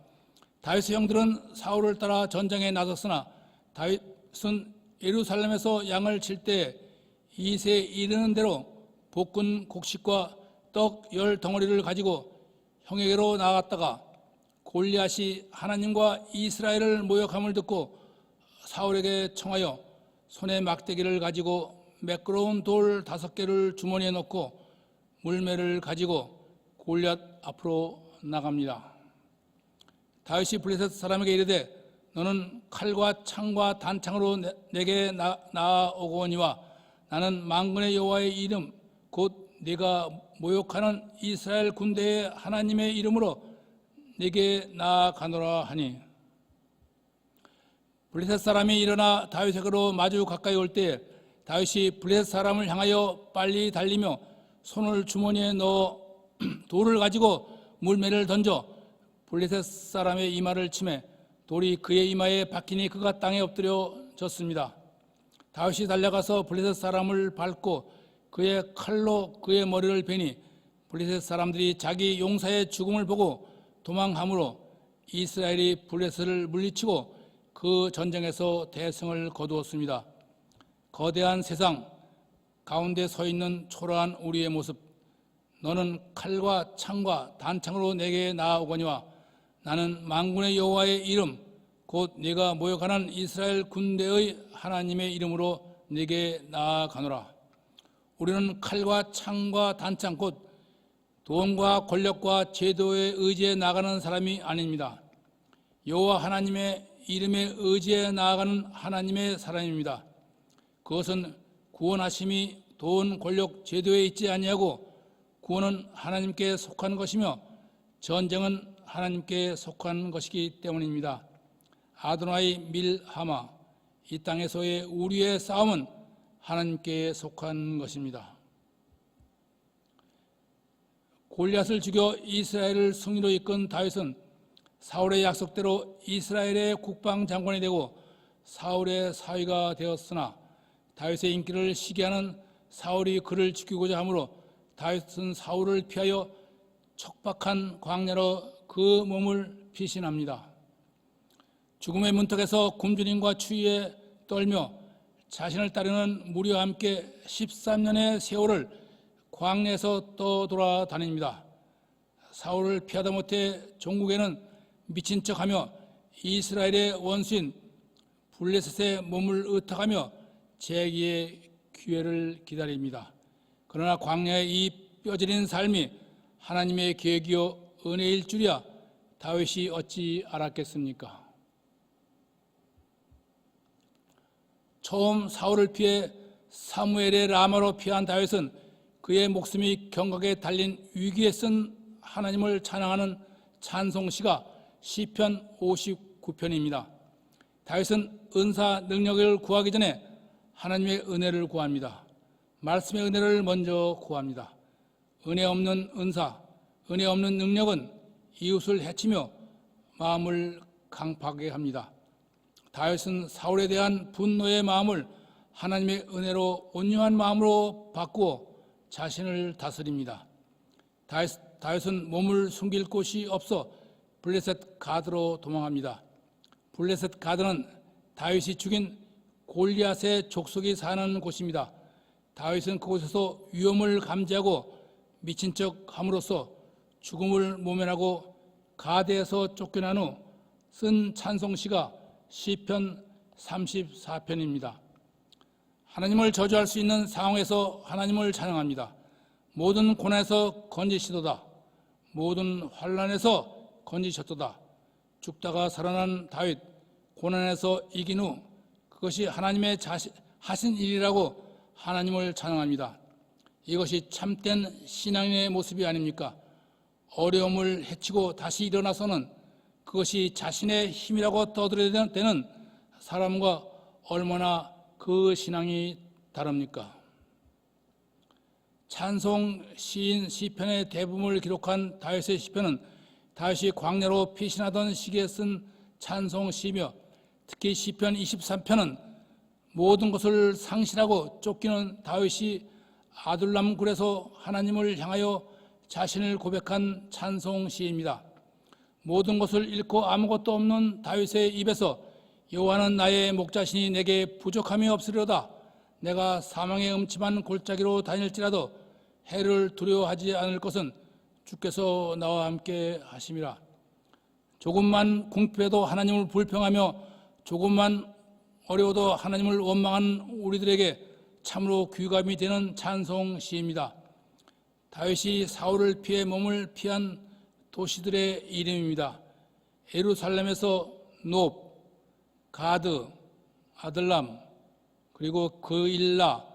Speaker 1: 다윗의 형들은 사울을 따라 전장에 나섰으나 다윗은 예루살렘에서 양을 칠 때 이새에 이르는 대로 볶은 곡식과 떡 10덩어리를 가지고 형에게로 나갔다가 골리앗이 하나님과 이스라엘을 모욕함을 듣고 사울에게 청하여 손에 막대기를 가지고 매끄러운 돌 5개를 주머니에 넣고 물매를 가지고 골리앗 앞으로 나갑니다. 다윗이 블레셋 사람에게 이르되 너는 칼과 창과 단창으로 내게 나아오거니와 나는 만군의 여호와의 이름 곧 네가 모욕하는 이스라엘 군대의 하나님의 이름으로 네게 나아가노라 하니 블레셋 사람이 일어나 다윗에게로 마주 가까이 올 때 다윗이 블레셋 사람을 향하여 빨리 달리며 손을 주머니에 넣어 돌을 가지고 물매를 던져 블레셋 사람의 이마를 치매 돌이 그의 이마에 박히니 그가 땅에 엎드려졌습니다. 다윗이 달려가서 블레셋 사람을 밟고 그의 칼로 그의 머리를 베니 블레셋 사람들이 자기 용사의 죽음을 보고 도망함으로 이스라엘이 블레셋을 물리치고 그 전쟁에서 대승을 거두었습니다. 거대한 세상 가운데 서 있는 초라한 우리의 모습, 너는 칼과 창과 단창으로 내게 나아오거니와 나는 만군의 여호와의 이름 곧 네가 모욕하는 이스라엘 군대의 하나님의 이름으로 네게 나아가노라. 우리는 칼과 창과 단창 곧 돈과 권력과 제도에 의지해 나가는 사람이 아닙니다. 여호와 하나님의 이름에 의지해 나아가는 하나님의 사람입니다. 그것은 구원하심이 돈, 권력, 제도에 있지 아니하고 구원은 하나님께 속한 것이며 전쟁은 하나님께 속한 것이기 때문입니다. 아도나이 밀하마, 이 땅에서의 우리의 싸움은 하나님께 속한 것입니다. 골리앗을 죽여 이스라엘을 승리로 이끈 다윗은 사울의 약속대로 이스라엘의 국방장관이 되고 사울의 사위가 되었으나 다윗의 인기를 시기하는 사울이 그를 죽이고자 하므로 다윗은 사울을 피하여 척박한 광야로 그 몸을 피신합니다. 죽음의 문턱에서 굶주림과 추위에 떨며 자신을 따르는 무리와 함께 13년의 세월을 광야에서 떠돌아다닙니다. 사울을 피하다 못해 종국에는 미친 척하며 이스라엘의 원수인 블레셋의 몸을 의탁하며 재기의 기회를 기다립니다. 그러나 광야의 이 뼈저린 삶이 하나님의 계획이요 은혜일 줄이야 다윗이 어찌 알았겠습니까? 처음 사울을 피해 사무엘의 라마로 피한 다윗은 그의 목숨이 경각에 달린 위기에 쓴 하나님을 찬양하는 찬송시가 시편 59편입니다. 다윗은 은사 능력을 구하기 전에 하나님의 은혜를 구합니다. 말씀의 은혜를 먼저 구합니다. 은혜 없는 은사, 은혜 없는 능력은 이웃을 해치며 마음을 강팍하게 합니다. 다윗은 사울에 대한 분노의 마음을 하나님의 은혜로 온유한 마음으로 바꾸어 자신을 다스립니다. 다윗은 몸을 숨길 곳이 없어 블레셋 가드로 도망합니다. 블레셋 가드는 다윗이 죽인 골리앗의 족속이 사는 곳입니다. 다윗은 그곳에서 위험을 감지하고 미친 척 함으로써 죽음을 모면하고 가드에서 쫓겨난 후 쓴 찬송시가 시편 34편입니다. 하나님을 저주할 수 있는 상황에서 하나님을 찬양합니다. 모든 고난에서 건지시도다. 모든 환난에서 건지셨도다. 죽다가 살아난 다윗, 고난에서 이긴 후 그것이 하나님의 하신 일이라고 하나님을 찬양합니다. 이것이 참된 신앙인의 모습이 아닙니까? 어려움을 헤치고 다시 일어나서는 그것이 자신의 힘이라고 떠들어야 되는 사람과 얼마나 그 신앙이 다릅니까? 찬송 시인 시편의 대부분을 기록한 다윗의 시편은 다윗이 광야로 피신하던 시기에 쓴 찬송 시며 특히 시편 23편은 모든 것을 상실하고 쫓기는 다윗이 아둘람 굴에서 하나님을 향하여 자신을 고백한 찬송 시입니다. 모든 것을 잃고 아무것도 없는 다윗의 입에서 여호와는 나의 목자시니 내게 부족함이 없으리로다. 내가 사망의 음침한 골짜기로 다닐지라도 해를 두려워하지 않을 것은 주께서 나와 함께 하심이라. 조금만 궁핍해도 하나님을 불평하며 조금만 어려워도 하나님을 원망한 우리들에게 참으로 귀감이 되는 찬송 시입니다. 다윗이 사울을 피해 몸을 피한 도시들의 이름입니다. 예루살렘에서 높, 가드, 아들람, 그리고 그일라,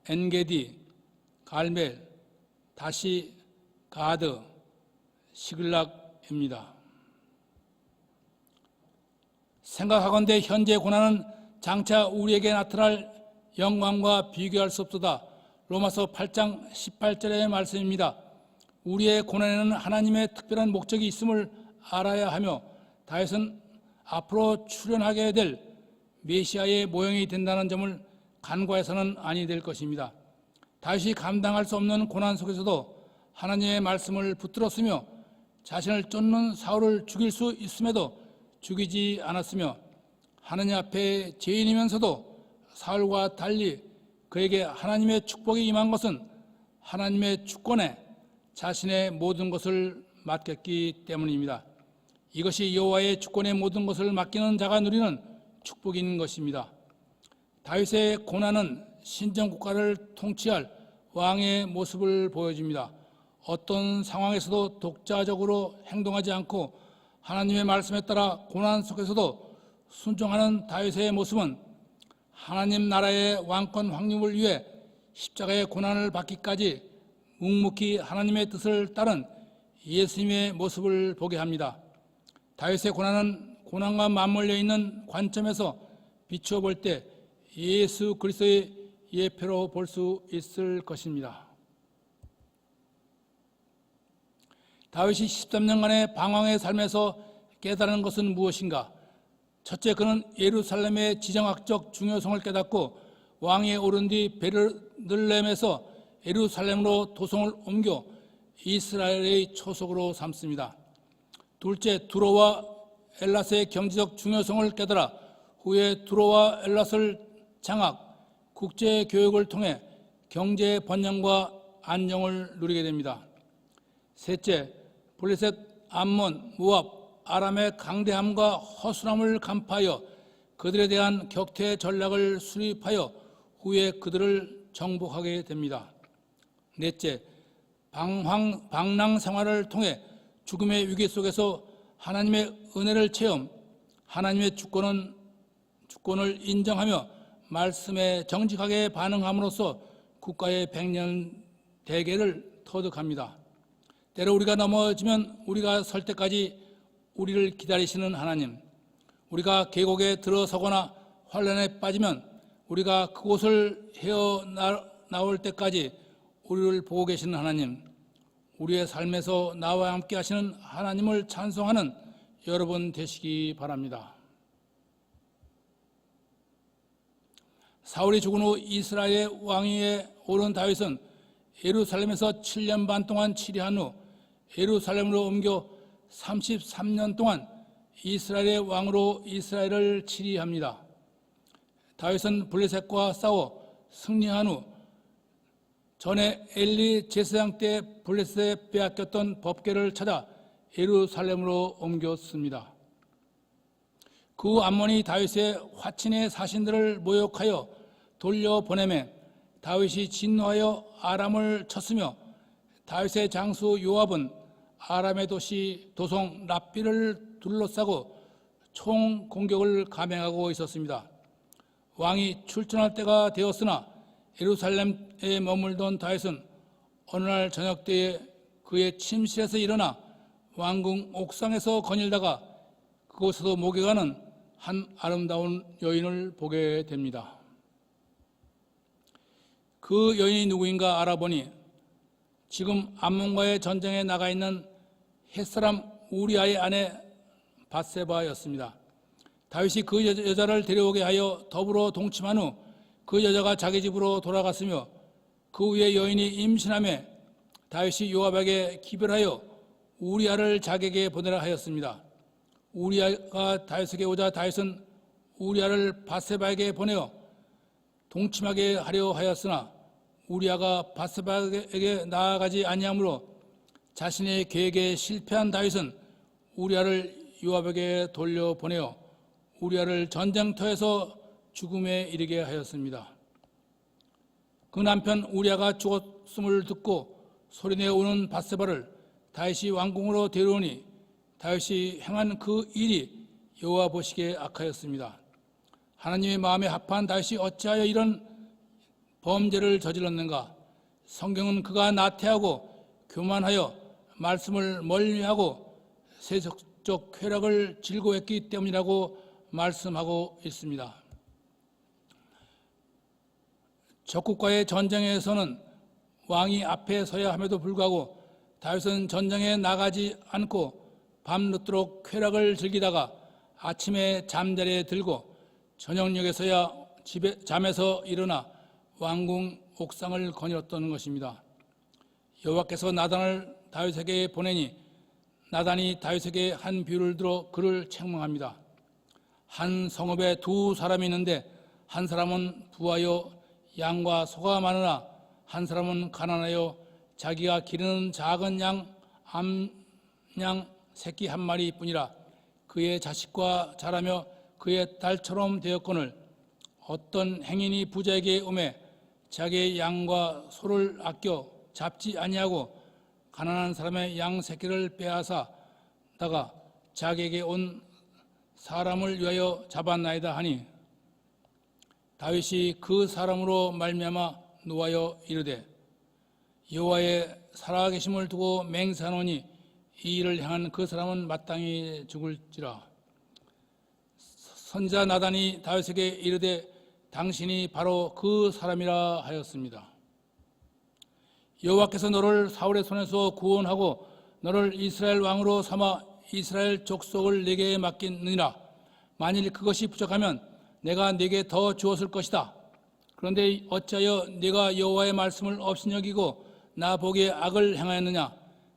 Speaker 1: 엔게디, 갈멜, 다시 가드, 시글락입니다. 생각하건대 현재 고난은 장차 우리에게 나타날 영광과 비교할 수 없도다. 로마서 8장 18절의 말씀입니다. 우리의 고난에는 하나님의 특별한 목적이 있음을 알아야 하며 다윗은 앞으로 출현하게 될 메시아의 모형이 된다는 점을 간과해서는 아니 될 것입니다. 다윗이 감당할 수 없는 고난 속에서도 하나님의 말씀을 붙들었으며 자신을 쫓는 사울을 죽일 수 있음에도 죽이지 않았으며 하나님 앞에 죄인이면서도 사울과 달리 그에게 하나님의 축복이 임한 것은 하나님의 주권에 자신의 모든 것을 맡겼기 때문입니다. 이것이 여호와의 주권의 모든 것을 맡기는 자가 누리는 축복인 것입니다. 다윗의 고난은 신정국가를 통치할 왕의 모습을 보여줍니다. 어떤 상황에서도 독자적으로 행동하지 않고 하나님의 말씀에 따라 고난 속에서도 순종하는 다윗의 모습은 하나님 나라의 왕권 확립을 위해 십자가의 고난을 받기까지 묵묵히 하나님의 뜻을 따른 예수님의 모습을 보게 합니다. 다윗의 고난은 고난과 맞물려 있는 관점에서 비추어 볼 때 예수 그리스도의 예표로 볼 수 있을 것입니다. 다윗이 13년간의 방황의 삶에서 깨달은 것은 무엇인가? 첫째, 그는 예루살렘의 지정학적 중요성을 깨닫고 왕위에 오른 뒤 베르들렘에서 예루살렘으로 도성을 옮겨 이스라엘의 초석으로 삼습니다. 둘째, 두로와 엘라스의 경제적 중요성을 깨달아 후에 두로와 엘라스를 장악, 국제 교육을 통해 경제 번영과 안정을 누리게 됩니다. 셋째, 블레셋, 암몬, 모압, 아람의 강대함과 허술함을 간파하여 그들에 대한 격퇴 전략을 수립하여 후에 그들을 정복하게 됩니다. 넷째, 방랑 생활을 통해 죽음의 위기 속에서 하나님의 은혜를 체험, 하나님의 주권을 인정하며 말씀에 정직하게 반응함으로써 국가의 백년 대계를 터득합니다. 때로 우리가 넘어지면 우리가 설 때까지 우리를 기다리시는 하나님, 우리가 계곡에 들어서거나 환란에 빠지면 우리가 그곳을 헤어나올 때까지 우리를 보고 계시는 하나님, 우리의 삶에서 나와 함께 하시는 하나님을 찬송하는 여러분 되시기 바랍니다. 사울이 죽은 후 이스라엘의 왕위에 오른 다윗은 예루살렘에서 7년 반 동안 치리한 후 예루살렘으로 옮겨 33년 동안 이스라엘의 왕으로 이스라엘을 치리합니다. 다윗은 블레셋과 싸워 승리한 후 전에 엘리 제사장 때 블레셋에 빼앗겼던 법궤를 찾아 예루살렘으로 옮겼습니다. 그 후 암몬이 다윗의 화친의 사신들을 모욕하여 돌려보내매 다윗이 진노하여 아람을 쳤으며 다윗의 장수 요압은 아람의 도시 도성 랍비를 둘러싸고 총 공격을 감행하고 있었습니다. 왕이 출전할 때가 되었으나 예루살렘에 머물던 다윗은 어느 날 저녁 때에 그의 침실에서 일어나 왕궁 옥상에서 거닐다가 그곳에서 목욕하는 한 아름다운 여인을 보게 됩니다. 그 여인이 누구인가 알아보니 지금 암몬과의 전쟁에 나가 있는 햇사람 우리아의 아내 밧세바였습니다. 다윗이 그 여자를 데려오게 하여 더불어 동침한 후 그 여자가 자기 집으로 돌아갔으며 그 후에 여인이 임신하며 다윗이 요압에게 기별하여 우리아를 자기에게 보내라 하였습니다. 우리아가 다윗에게 오자 다윗은 우리아를 밧세바에게 보내어 동침하게 하려 하였으나 우리아가 밧세바에게 나아가지 아니하므로 자신의 계획에 실패한 다윗은 우리아를 요압에게 돌려보내어 우리아를 전쟁터에서 죽음에 이르게 하였습니다. 그 남편 우리아가 죽었음을 듣고 소리내어 오는 밧세바를 다윗이 왕궁으로 데려오니 다윗이 행한 그 일이 여호와 보시기에 악하였습니다. 하나님의 마음에 합한 다윗이 어찌하여 이런 범죄를 저질렀는가? 성경은 그가 나태하고 교만하여 말씀을 멀리하고 세속적 쾌락을 즐거워했기 때문이라고 말씀하고 있습니다. 적국과의 전쟁에서는 왕이 앞에 서야 함에도 불구하고 다윗은 전쟁에 나가지 않고 밤늦도록 쾌락을 즐기다가 아침에 잠자리에 들고 저녁녘에서야 잠에서 일어나 왕궁 옥상을 거닐었던 것입니다. 여호와께서 나단을 다윗에게 보내니 나단이 다윗에게 한 비유를 들어 그를 책망합니다. 한 성읍에 두 사람이 있는데 한 사람은 부하여 양과 소가 많으나 한 사람은 가난하여 자기가 기르는 작은 암양 새끼 한 마리뿐이라. 그의 자식과 자라며 그의 딸처럼 되었거늘 어떤 행인이 부자에게 오매 자기의 양과 소를 아껴 잡지 아니하고 가난한 사람의 양 새끼를 빼앗아다가 자기에게 온 사람을 위하여 잡았나이다 하니 다윗이 그 사람으로 말미암아 노하여 이르되 여호와의 살아계심을 두고 맹세하노니 이 일을 행한 그 사람은 마땅히 죽을지라. 선지자 나단이 다윗에게 이르되 당신이 바로 그 사람이라 하였습니다. 여호와께서 너를 사울의 손에서 구원하고 너를 이스라엘 왕으로 삼아 이스라엘 족속을 내게 맡기느니라. 만일 그것이 부족하면 내가 네게 더 주었을 것이다. 그런데 어찌하여 네가 여호와의 말씀을 업신여기고 나 보기에 악을 행하였느냐?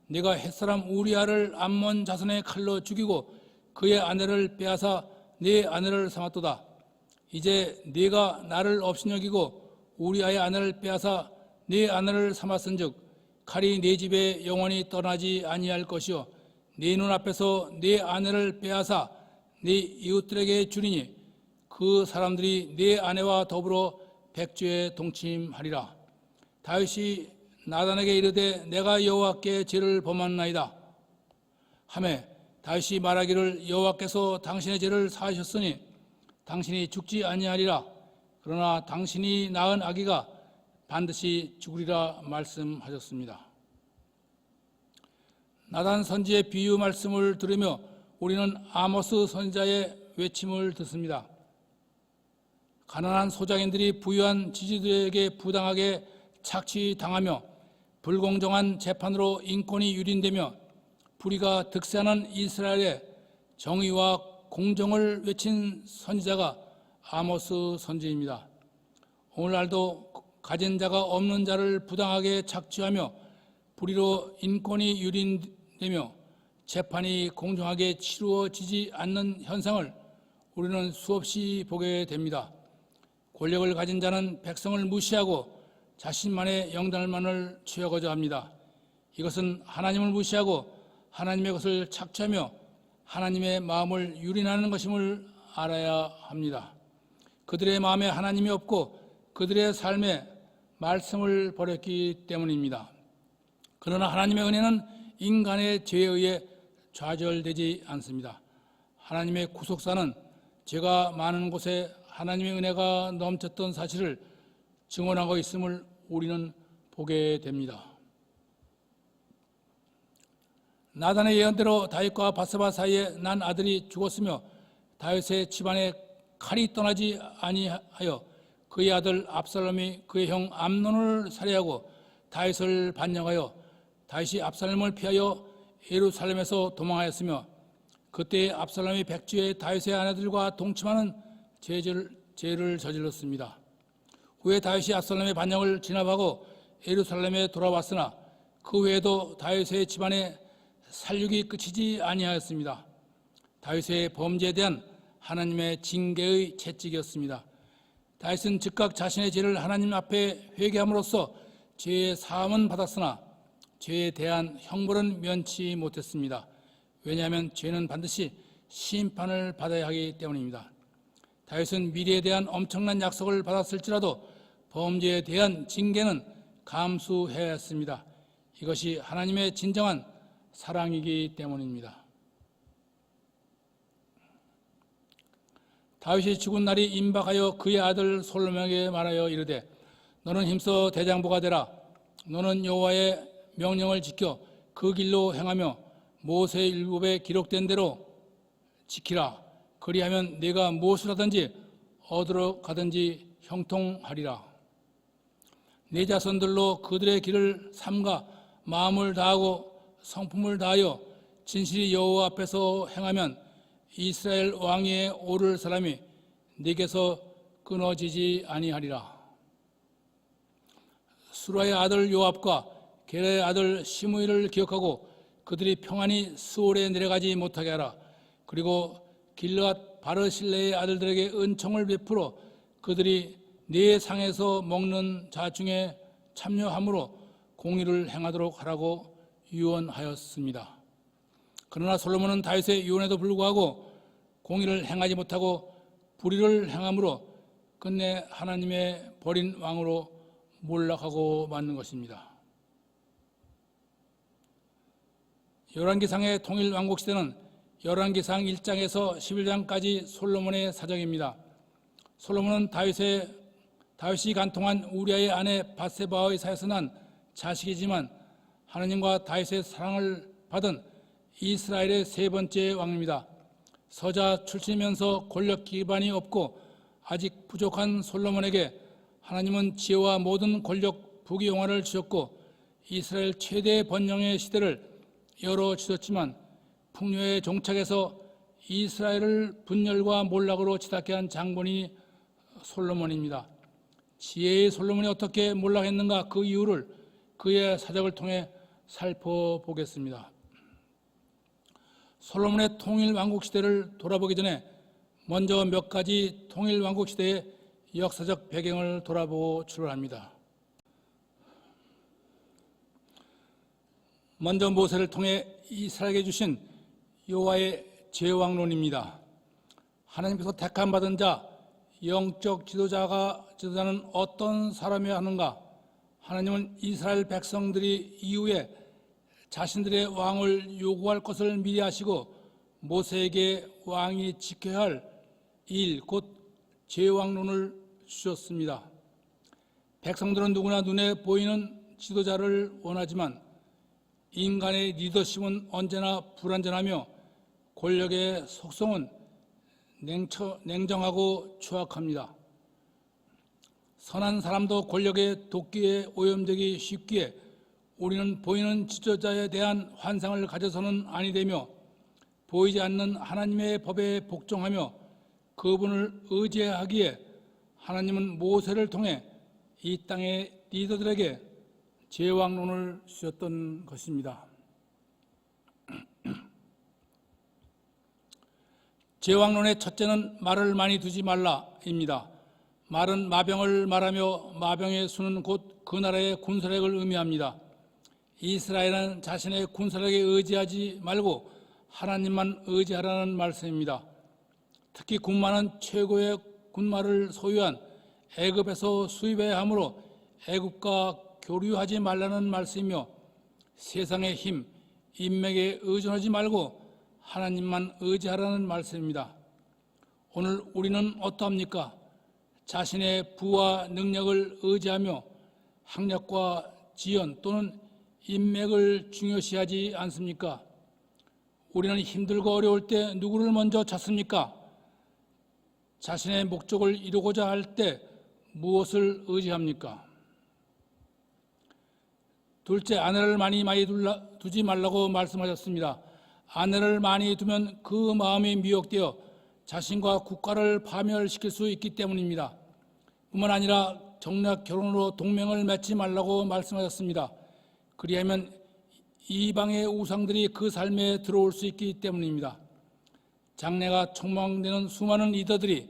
Speaker 1: 네가 햇사람 우리아를 암몬 자손의 칼로 죽이고 그의 아내를 빼앗아 네 아내를 삼았도다. 이제 네가 나를 업신여기고 우리아의 아내를 빼앗아 네 아내를 삼았은즉 칼이 네 집에 영원히 떠나지 아니할 것이요 네 눈앞에서 네 아내를 빼앗아 네 이웃들에게 주리니 그 사람들이 네 아내와 더불어 백죄에 동침하리라. 다윗이 나단에게 이르되 내가 여호와께 죄를 범하나이다 하매 다윗이 말하기를 여호와께서 당신의 죄를 사하셨으니 당신이 죽지 아니하리라. 그러나 당신이 낳은 아기가 반드시 죽으리라 말씀하셨습니다. 나단 선지의 비유 말씀을 들으며 우리는 아모스 선지자의 외침을 듣습니다. 가난한 소장인들이 부유한 지주들에게 부당하게 착취당하며 불공정한 재판으로 인권이 유린되며 불의가 득세하는 이스라엘의 정의와 공정을 외친 선지자가 아모스 선지입니다. 오늘날도 가진 자가 없는 자를 부당하게 착취하며 불의로 인권이 유린되며 재판이 공정하게 치루어지지 않는 현상을 우리는 수없이 보게 됩니다. 권력을 가진 자는 백성을 무시하고 자신만의 영달만을 취하고자 합니다. 이것은 하나님을 무시하고 하나님의 것을 착취하며 하나님의 마음을 유린하는 것임을 알아야 합니다. 그들의 마음에 하나님이 없고 그들의 삶에 말씀을 버렸기 때문입니다. 그러나 하나님의 은혜는 인간의 죄에 의해 좌절되지 않습니다. 하나님의 구속사는 죄가 많은 곳에 하나님의 은혜가 넘쳤던 사실을 증언하고 있음을 우리는 보게 됩니다. 나단의 예언대로 다윗과 바세바 사이에 난 아들이 죽었으며 다윗의 집안에 칼이 떠나지 아니하여 그의 아들 압살롬이 그의 형 암논을 살해하고 다윗을 반역하여 다윗이 압살롬을 피하여 예루살렘에서 도망하였으며 그때 압살롬이 백주의 다윗의 아내들과 동침하는 죄를 저질렀습니다. 후에 다윗이 압살롬의 반역을 진압하고 예루살렘에 돌아왔으나 그 외에도 다윗의 집안에 살육이 끝이지 아니하였습니다. 다윗의 범죄에 대한 하나님의 징계의 채찍이었습니다. 다윗은 즉각 자신의 죄를 하나님 앞에 회개함으로써 죄의 사함은 받았으나 죄에 대한 형벌은 면치 못했습니다. 왜냐하면 죄는 반드시 심판을 받아야 하기 때문입니다. 다윗은 미래에 대한 엄청난 약속을 받았을지라도 범죄에 대한 징계는 감수해야 했습니다. 이것이 하나님의 진정한 사랑이기 때문입니다. 다윗이 죽은 날이 임박하여 그의 아들 솔로몬에게 말하여 이르되 너는 힘써 대장부가 되라. 너는 여호와의 명령을 지켜 그 길로 행하며 모세의 율법에 기록된 대로 지키라. 그리하면 네가 무엇을 하든지 얻으러 가든지 형통하리라. 네 자손들로 그들의 길을 삼가 마음을 다하고 성품을 다하여 진실이 여호와 앞에서 행하면 이스라엘 왕위에 오를 사람이 네게서 끊어지지 아니하리라. 수라의 아들 요압과 게라의 아들 시므이를 기억하고 그들이 평안히 스올에 내려가지 못하게 하라. 그리고 길르앗 바르실레의 아들들에게 은총을 베풀어 그들이 네 상에서 먹는 자 중에 참여함으로 공의를 행하도록 하라고 유언하였습니다. 그러나 솔로몬은 다윗의 유언에도 불구하고 공의를 행하지 못하고 불의를 행함으로 끝내 하나님의 버린 왕으로 몰락하고 마는 것입니다. 열왕기상의 통일 왕국 시대는 열왕기상 1장에서 11장까지 솔로몬의 사정입니다. 솔로몬은 다윗이 간통한 우리아의 아내 바세바의 사에서 난 자식이지만 하나님과 다윗의 사랑을 받은 이스라엘의 세 번째 왕입니다. 서자 출신이면서 권력 기반이 없고 아직 부족한 솔로몬에게 하나님은 지혜와 모든 권력 부귀영화를 주셨고 이스라엘 최대 번영의 시대를 열어주셨지만 풍요의 종착에서 이스라엘을 분열과 몰락으로 치닫게 한 장본이 솔로몬입니다. 지혜의 솔로몬이 어떻게 몰락했는가 그 이유를 그의 사적을 통해 살펴보겠습니다. 솔로몬의 통일왕국 시대를 돌아보기 전에 먼저 몇 가지 통일왕국 시대의 역사적 배경을 돌아보고 출발합니다. 먼저 모세를 통해 이스라엘에게 주신 여호와의 제왕론입니다. 하나님께서 택함 받은 자, 영적 지도자는 어떤 사람이어야 하는가? 하나님은 이스라엘 백성들이 이후에 자신들의 왕을 요구할 것을 미리 아시고 모세에게 왕이 지켜야 할 일, 곧 제왕론을 주셨습니다. 백성들은 누구나 눈에 보이는 지도자를 원하지만 인간의 리더십은 언제나 불완전하며 권력의 속성은 냉정하고 추악합니다. 선한 사람도 권력의 도끼에 오염되기 쉽기에 우리는 보이는 지도자에 대한 환상을 가져서는 아니 되며 보이지 않는 하나님의 법에 복종하며 그분을 의지하기에 하나님은 모세를 통해 이 땅의 리더들에게 제왕론을 주셨던 것입니다. 제왕론의 첫째는 말을 많이 두지 말라입니다. 말은 마병을 말하며 마병의 수는 곧 그 나라의 군사력을 의미합니다. 이스라엘은 자신의 군사력에 의지하지 말고 하나님만 의지하라는 말씀입니다. 특히 군마는 최고의 군마를 소유한 애굽에서 수입해야 하므로 애굽과 교류하지 말라는 말씀이며 세상의 힘, 인맥에 의존하지 말고 하나님만 의지하라는 말씀입니다. 오늘 우리는 어떠합니까? 자신의 부와 능력을 의지하며 학력과 지연 또는 인맥을 중요시하지 않습니까? 우리는 힘들고 어려울 때 누구를 먼저 찾습니까? 자신의 목적을 이루고자 할 때 무엇을 의지합니까? 둘째, 아내를 많이 두지 말라고 말씀하셨습니다. 아내를 많이 두면 그 마음이 미혹되어 자신과 국가를 파멸시킬 수 있기 때문입니다. 뿐만 아니라 정략 결혼으로 동맹을 맺지 말라고 말씀하셨습니다. 그리하면 이방의 우상들이 그 삶에 들어올 수 있기 때문입니다. 장래가 촉망되는 수많은 리더들이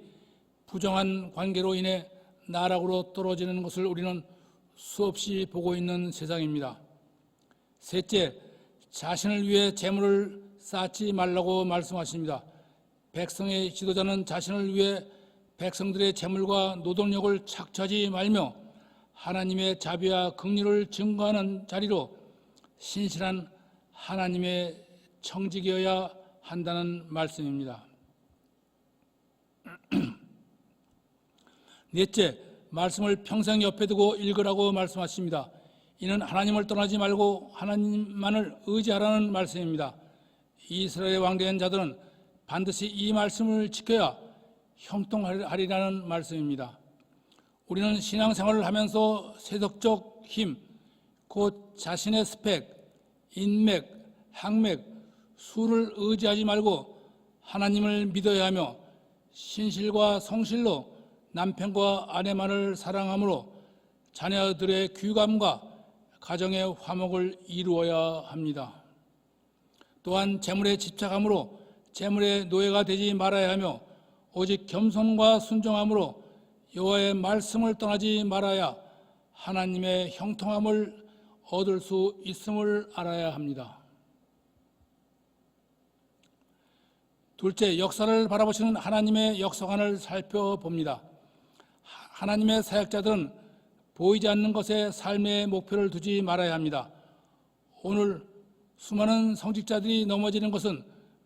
Speaker 1: 부정한 관계로 인해 나락으로 떨어지는 것을 우리는 수없이 보고 있는 세상입니다. 셋째, 자신을 위해 재물을 쌓지 말라고 말씀하십니다. 백성의 지도자는 자신을 위해 백성들의 재물과 노동력을 착취하지 말며 하나님의 자비와 긍휼을 증거하는 자리로 신실한 하나님의 청직이어야 한다는 말씀입니다. 넷째, 말씀을 평생 옆에 두고 읽으라고 말씀하십니다. 이는 하나님을 떠나지 말고 하나님만을 의지하라는 말씀입니다. 이스라엘의 왕된 자들은 반드시 이 말씀을 지켜야 형통하리라는 말씀입니다. 우리는 신앙생활을 하면서 세속적 힘, 곧 자신의 스펙, 인맥, 학맥, 수를 의지하지 말고 하나님을 믿어야 하며 신실과 성실로 남편과 아내만을 사랑함으로 자녀들의 귀감과 가정의 화목을 이루어야 합니다. 또한 재물에 집착함으로 재물의 노예가 되지 말아야 하며 오직 겸손과 순종함으로 여호와의 말씀을 떠나지 말아야 하나님의 형통함을 얻을 수 있음을 알아야 합니다. 둘째, 역사를 바라보시는 하나님의 역사관을 살펴봅니다. 하나님의 사역자들은 보이지 않는 것에 삶의 목표를 두지 말아야 합니다. 오늘 수많은 성직자들이 넘어지는 것은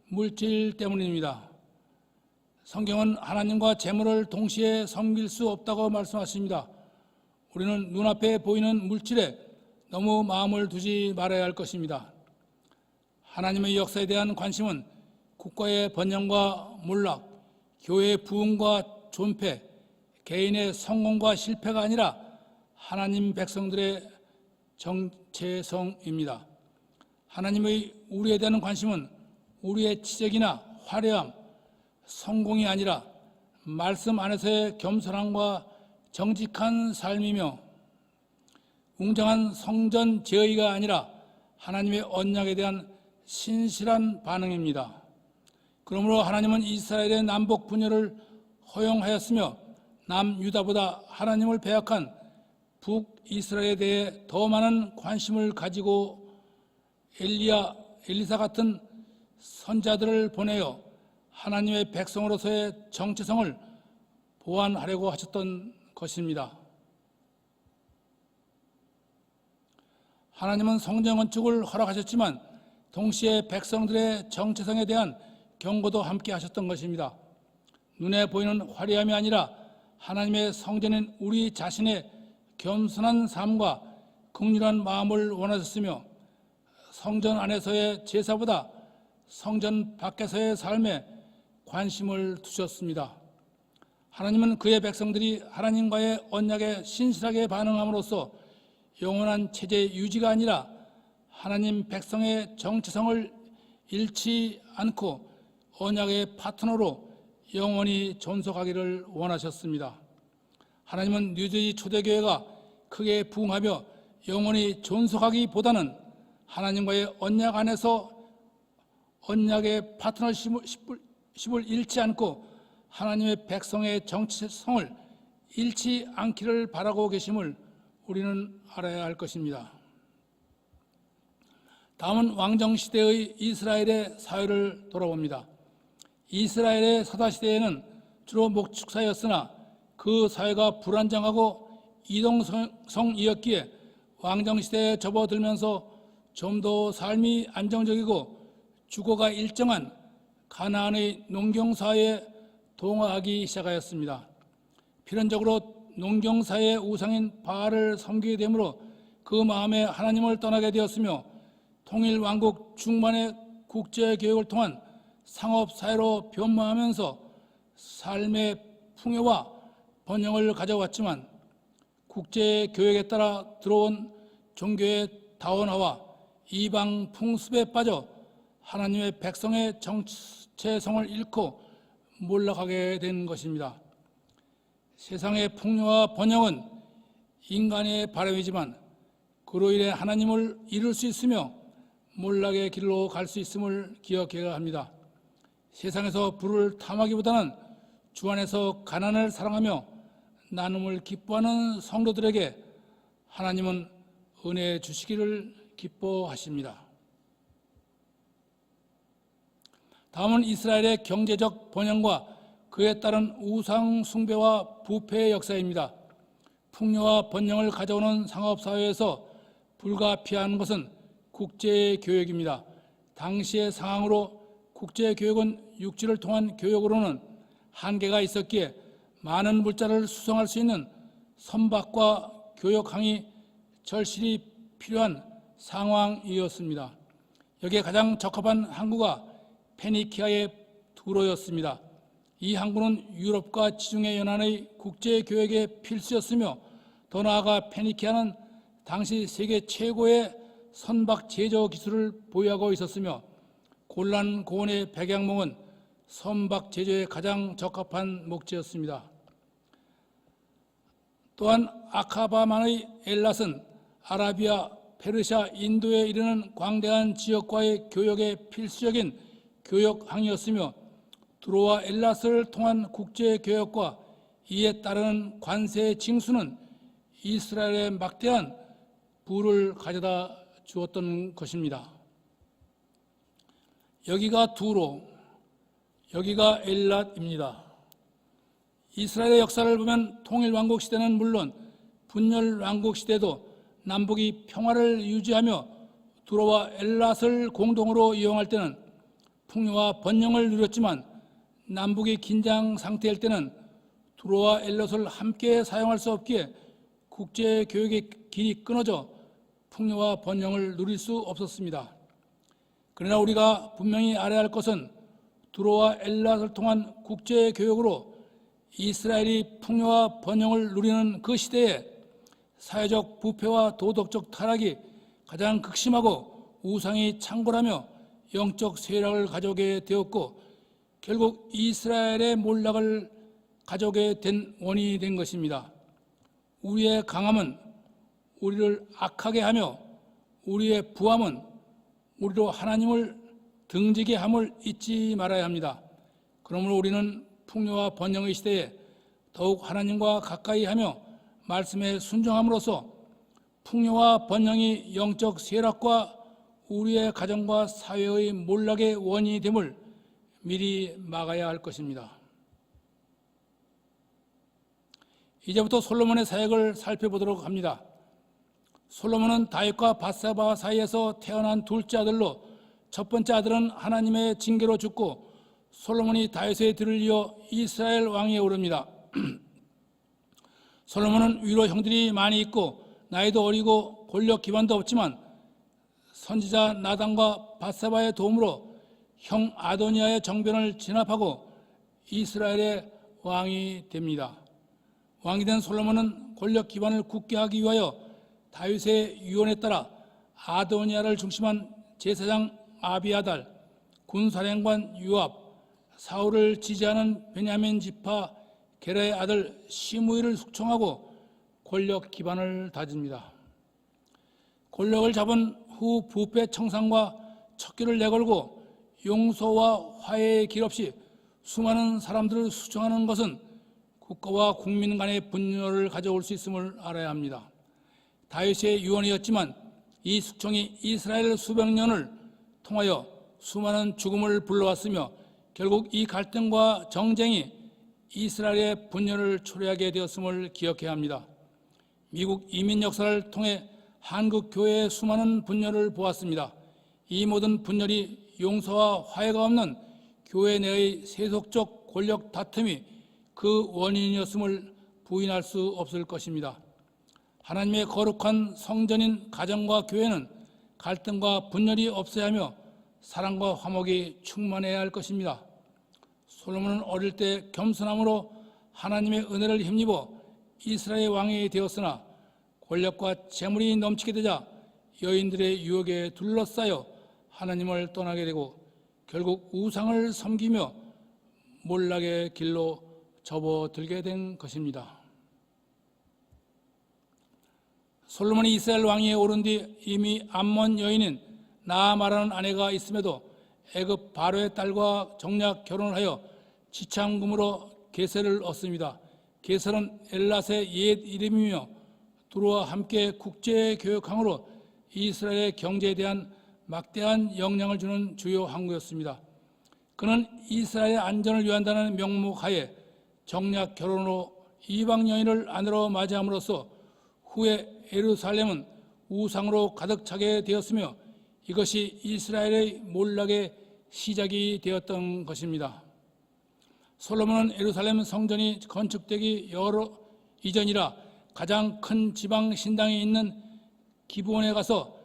Speaker 1: 물질 때문입니다. 성경은 하나님과 재물을 동시에 섬길 수 없다고 말씀하십니다. 우리는 눈앞에 보이는 물질에 너무 마음을 두지 말아야 할 것입니다. 하나님의 역사에 대한 관심은 국가의 번영과 몰락, 교회의 부흥과 존폐, 개인의 성공과 실패가 아니라 하나님 백성들의 정체성입니다. 하나님의 우리에 대한 관심은 우리의 치적이나 화려함, 성공이 아니라 말씀 안에서의 겸손함과 정직한 삶이며 웅장한 성전 제의가 아니라 하나님의 언약에 대한 신실한 반응입니다. 그러므로 하나님은 이스라엘의 남북 분열을 허용하였으며 남유다보다 하나님을 배역한 북이스라엘에 대해 더 많은 관심을 가지고 엘리사 같은 선자들을 보내어 하나님의 백성으로서의 정체성을 보완하려고 하셨던 것입니다. 하나님은 성전 건축을 허락하셨지만 동시에 백성들의 정체성에 대한 경고도 함께 하셨던 것입니다. 눈에 보이는 화려함이 아니라 하나님의 성전인 우리 자신의 겸손한 삶과 긍휼한 마음을 원하셨으며 성전 안에서의 제사보다 성전 밖에서의 삶에 관심을 두셨습니다. 하나님은 그의 백성들이 하나님과의 언약에 신실하게 반응함으로써 영원한 체제 유지가 아니라 하나님 백성의 정체성을 잃지 않고 언약의 파트너로 영원히 존속하기를 원하셨습니다. 하나님은 뉴저지 초대교회가 크게 부흥하며 영원히 존속하기보다는 하나님과의 언약 안에서 언약의 파트너십을 잃지 않고 하나님의 백성의 정체성을 잃지 않기를 바라고 계심을 우리는 알아야 할 것입니다. 다음은 왕정시대의 이스라엘의 사회를 돌아봅니다. 이스라엘의 사사시대에는 주로 목축사였으나 그 사회가 불안정하고 이동성이었기에 왕정시대에 접어들면서 좀 더 삶이 안정적이고 주거가 일정한 가나안의 농경사회에 동화하기 시작하였습니다. 필연적으로 농경사회의 우상인 바알을 섬기게 되므로 그 마음에 하나님을 떠나게 되었으며 통일왕국 중반의 국제교역을 통한 상업사회로 변모하면서 삶의 풍요와 번영을 가져왔지만 국제교역에 따라 들어온 종교의 다원화와 이방 풍습에 빠져 하나님의 백성의 정체성을 잃고 몰락하게 된 것입니다. 세상의 풍요와 번영은 인간의 바람이지만 그로 인해 하나님을 잃을 수 있으며 몰락의 길로 갈 수 있음을 기억해야 합니다. 세상에서 부를 탐하기보다는 주 안에서 가난을 사랑하며 나눔을 기뻐하는 성도들에게 하나님은 은혜 주시기를 기뻐하십니다. 다음은 이스라엘의 경제적 번영과 그에 따른 우상 숭배와 부패의 역사입니다. 풍요와 번영을 가져오는 상업사회에서 불가피한 것은 국제교역입니다. 당시의 상황으로 국제교역은 육지를 통한 교역으로는 한계가 있었기에 많은 물자를 수송할 수 있는 선박과 교역항이 절실히 필요한 상황이었습니다. 여기에 가장 적합한 항구가 페니키아의 두로였습니다. 이 항구는 유럽과 지중해 연안의 국제교역의 필수였으며 더 나아가 페니키아는 당시 세계 최고의 선박 제조 기술을 보유하고 있었으며 골란 고원의 백양목은 선박 제조에 가장 적합한 목지였습니다. 또한 아카바만의 엘랏은 아라비아, 페르시아, 인도에 이르는 광대한 지역과의 교역에 필수적인 교역항이었으며 두로와 엘랏을 통한 국제교역과 이에 따르는 관세 징수는 이스라엘에 막대한 부를 가져다 주었던 것입니다. 여기가 두로, 여기가 엘랏입니다. 이스라엘의 역사를 보면 통일왕국 시대는 물론 분열왕국 시대도 남북이 평화를 유지하며 두로와 엘랏을 공동으로 이용할 때는 풍요와 번영을 누렸지만 남북이 긴장 상태일 때는 두로와 엘롯을 함께 사용할 수 없기에 국제교역의 길이 끊어져 풍요와 번영을 누릴 수 없었습니다. 그러나 우리가 분명히 알아야 할 것은 두로와 엘롯을 통한 국제교역으로 이스라엘이 풍요와 번영을 누리는 그 시대에 사회적 부패와 도덕적 타락이 가장 극심하고 우상이 창궐하며 영적 쇠락을 가져오게 되었고 결국 이스라엘의 몰락을 가져오게 된 원인이 된 것입니다. 우리의 강함은 우리를 악하게 하며 우리의 부함은 우리로 하나님을 등지게 함을 잊지 말아야 합니다. 그러므로 우리는 풍요와 번영의 시대에 더욱 하나님과 가까이 하며 말씀에 순종함으로써 풍요와 번영이 영적 쇠락과 우리의 가정과 사회의 몰락의 원인이 됨을 미리 막아야 할 것입니다. 이제부터 솔로몬의 사역을 살펴보도록 합니다. 솔로몬은 다윗과 밧세바 사이에서 태어난 둘째 아들로 첫 번째 아들은 하나님의 징계로 죽고 솔로몬이 다윗의 뒤를 이어 이스라엘 왕위에 오릅니다. 솔로몬은 위로 형들이 많이 있고 나이도 어리고 권력 기반도 없지만 선지자 나단과 밧세바의 도움으로 형 아도니아의 정변을 진압하고 이스라엘의 왕이 됩니다. 왕이 된 솔로몬은 권력 기반을 굳게 하기 위하여 다윗의 유언에 따라 아도니아를 중심한 제사장 아비아달, 군사령관 요압, 사울을 지지하는 베냐민 지파 게라의 아들 시므이를 숙청하고 권력 기반을 다집니다. 권력을 잡은 후 부패 청산과 척결을 내걸고 용서와 화해의 길 없이 수많은 사람들을 수청하는 것은 국가와 국민 간의 분열을 가져올 수 있음을 알아야 합니다. 다윗의 유언이었지만 이 숙청이 이스라엘 수백 년을 통하여 수많은 죽음을 불러왔으며 결국 이 갈등과 정쟁이 이스라엘의 분열을 초래하게 되었음을 기억해야 합니다. 미국 이민 역사를 통해 한국 교회의 수많은 분열을 보았습니다. 이 모든 분열이 용서와 화해가 없는 교회 내의 세속적 권력 다툼이 그 원인이었음을 부인할 수 없을 것입니다. 하나님의 거룩한 성전인 가정과 교회는 갈등과 분열이 없어야 하며 사랑과 화목이 충만해야 할 것입니다. 솔로몬은 어릴 때 겸손함으로 하나님의 은혜를 힘입어 이스라엘 왕이 되었으나 권력과 재물이 넘치게 되자 여인들의 유혹에 둘러싸여 하나님을 떠나게 되고 결국 우상을 섬기며 몰락의 길로 접어들게 된 것입니다. 솔로몬이 이스라엘 왕위에 오른 뒤 이미 암몬 여인인 나아마라는 아내가 있음에도 애굽 바로의 딸과 정략 결혼을 하여 지창금으로 게셀을 얻습니다. 게셀은 엘랏의 옛 이름이며 두루와 함께 국제 교역항으로 이스라엘의 경제에 대한 막대한 영향을 주는 주요 항구였습니다. 그는 이스라엘의 안전을 위한다는 명목하에 정략 결혼으로 이방 여인을 아내로 맞이함으로써 후에 예루살렘은 우상으로 가득 차게 되었으며 이것이 이스라엘의 몰락의 시작이 되었던 것입니다. 솔로몬은 예루살렘 성전이 건축되기 여러 이전이라 가장 큰 지방 신당이 있는 기브온에 가서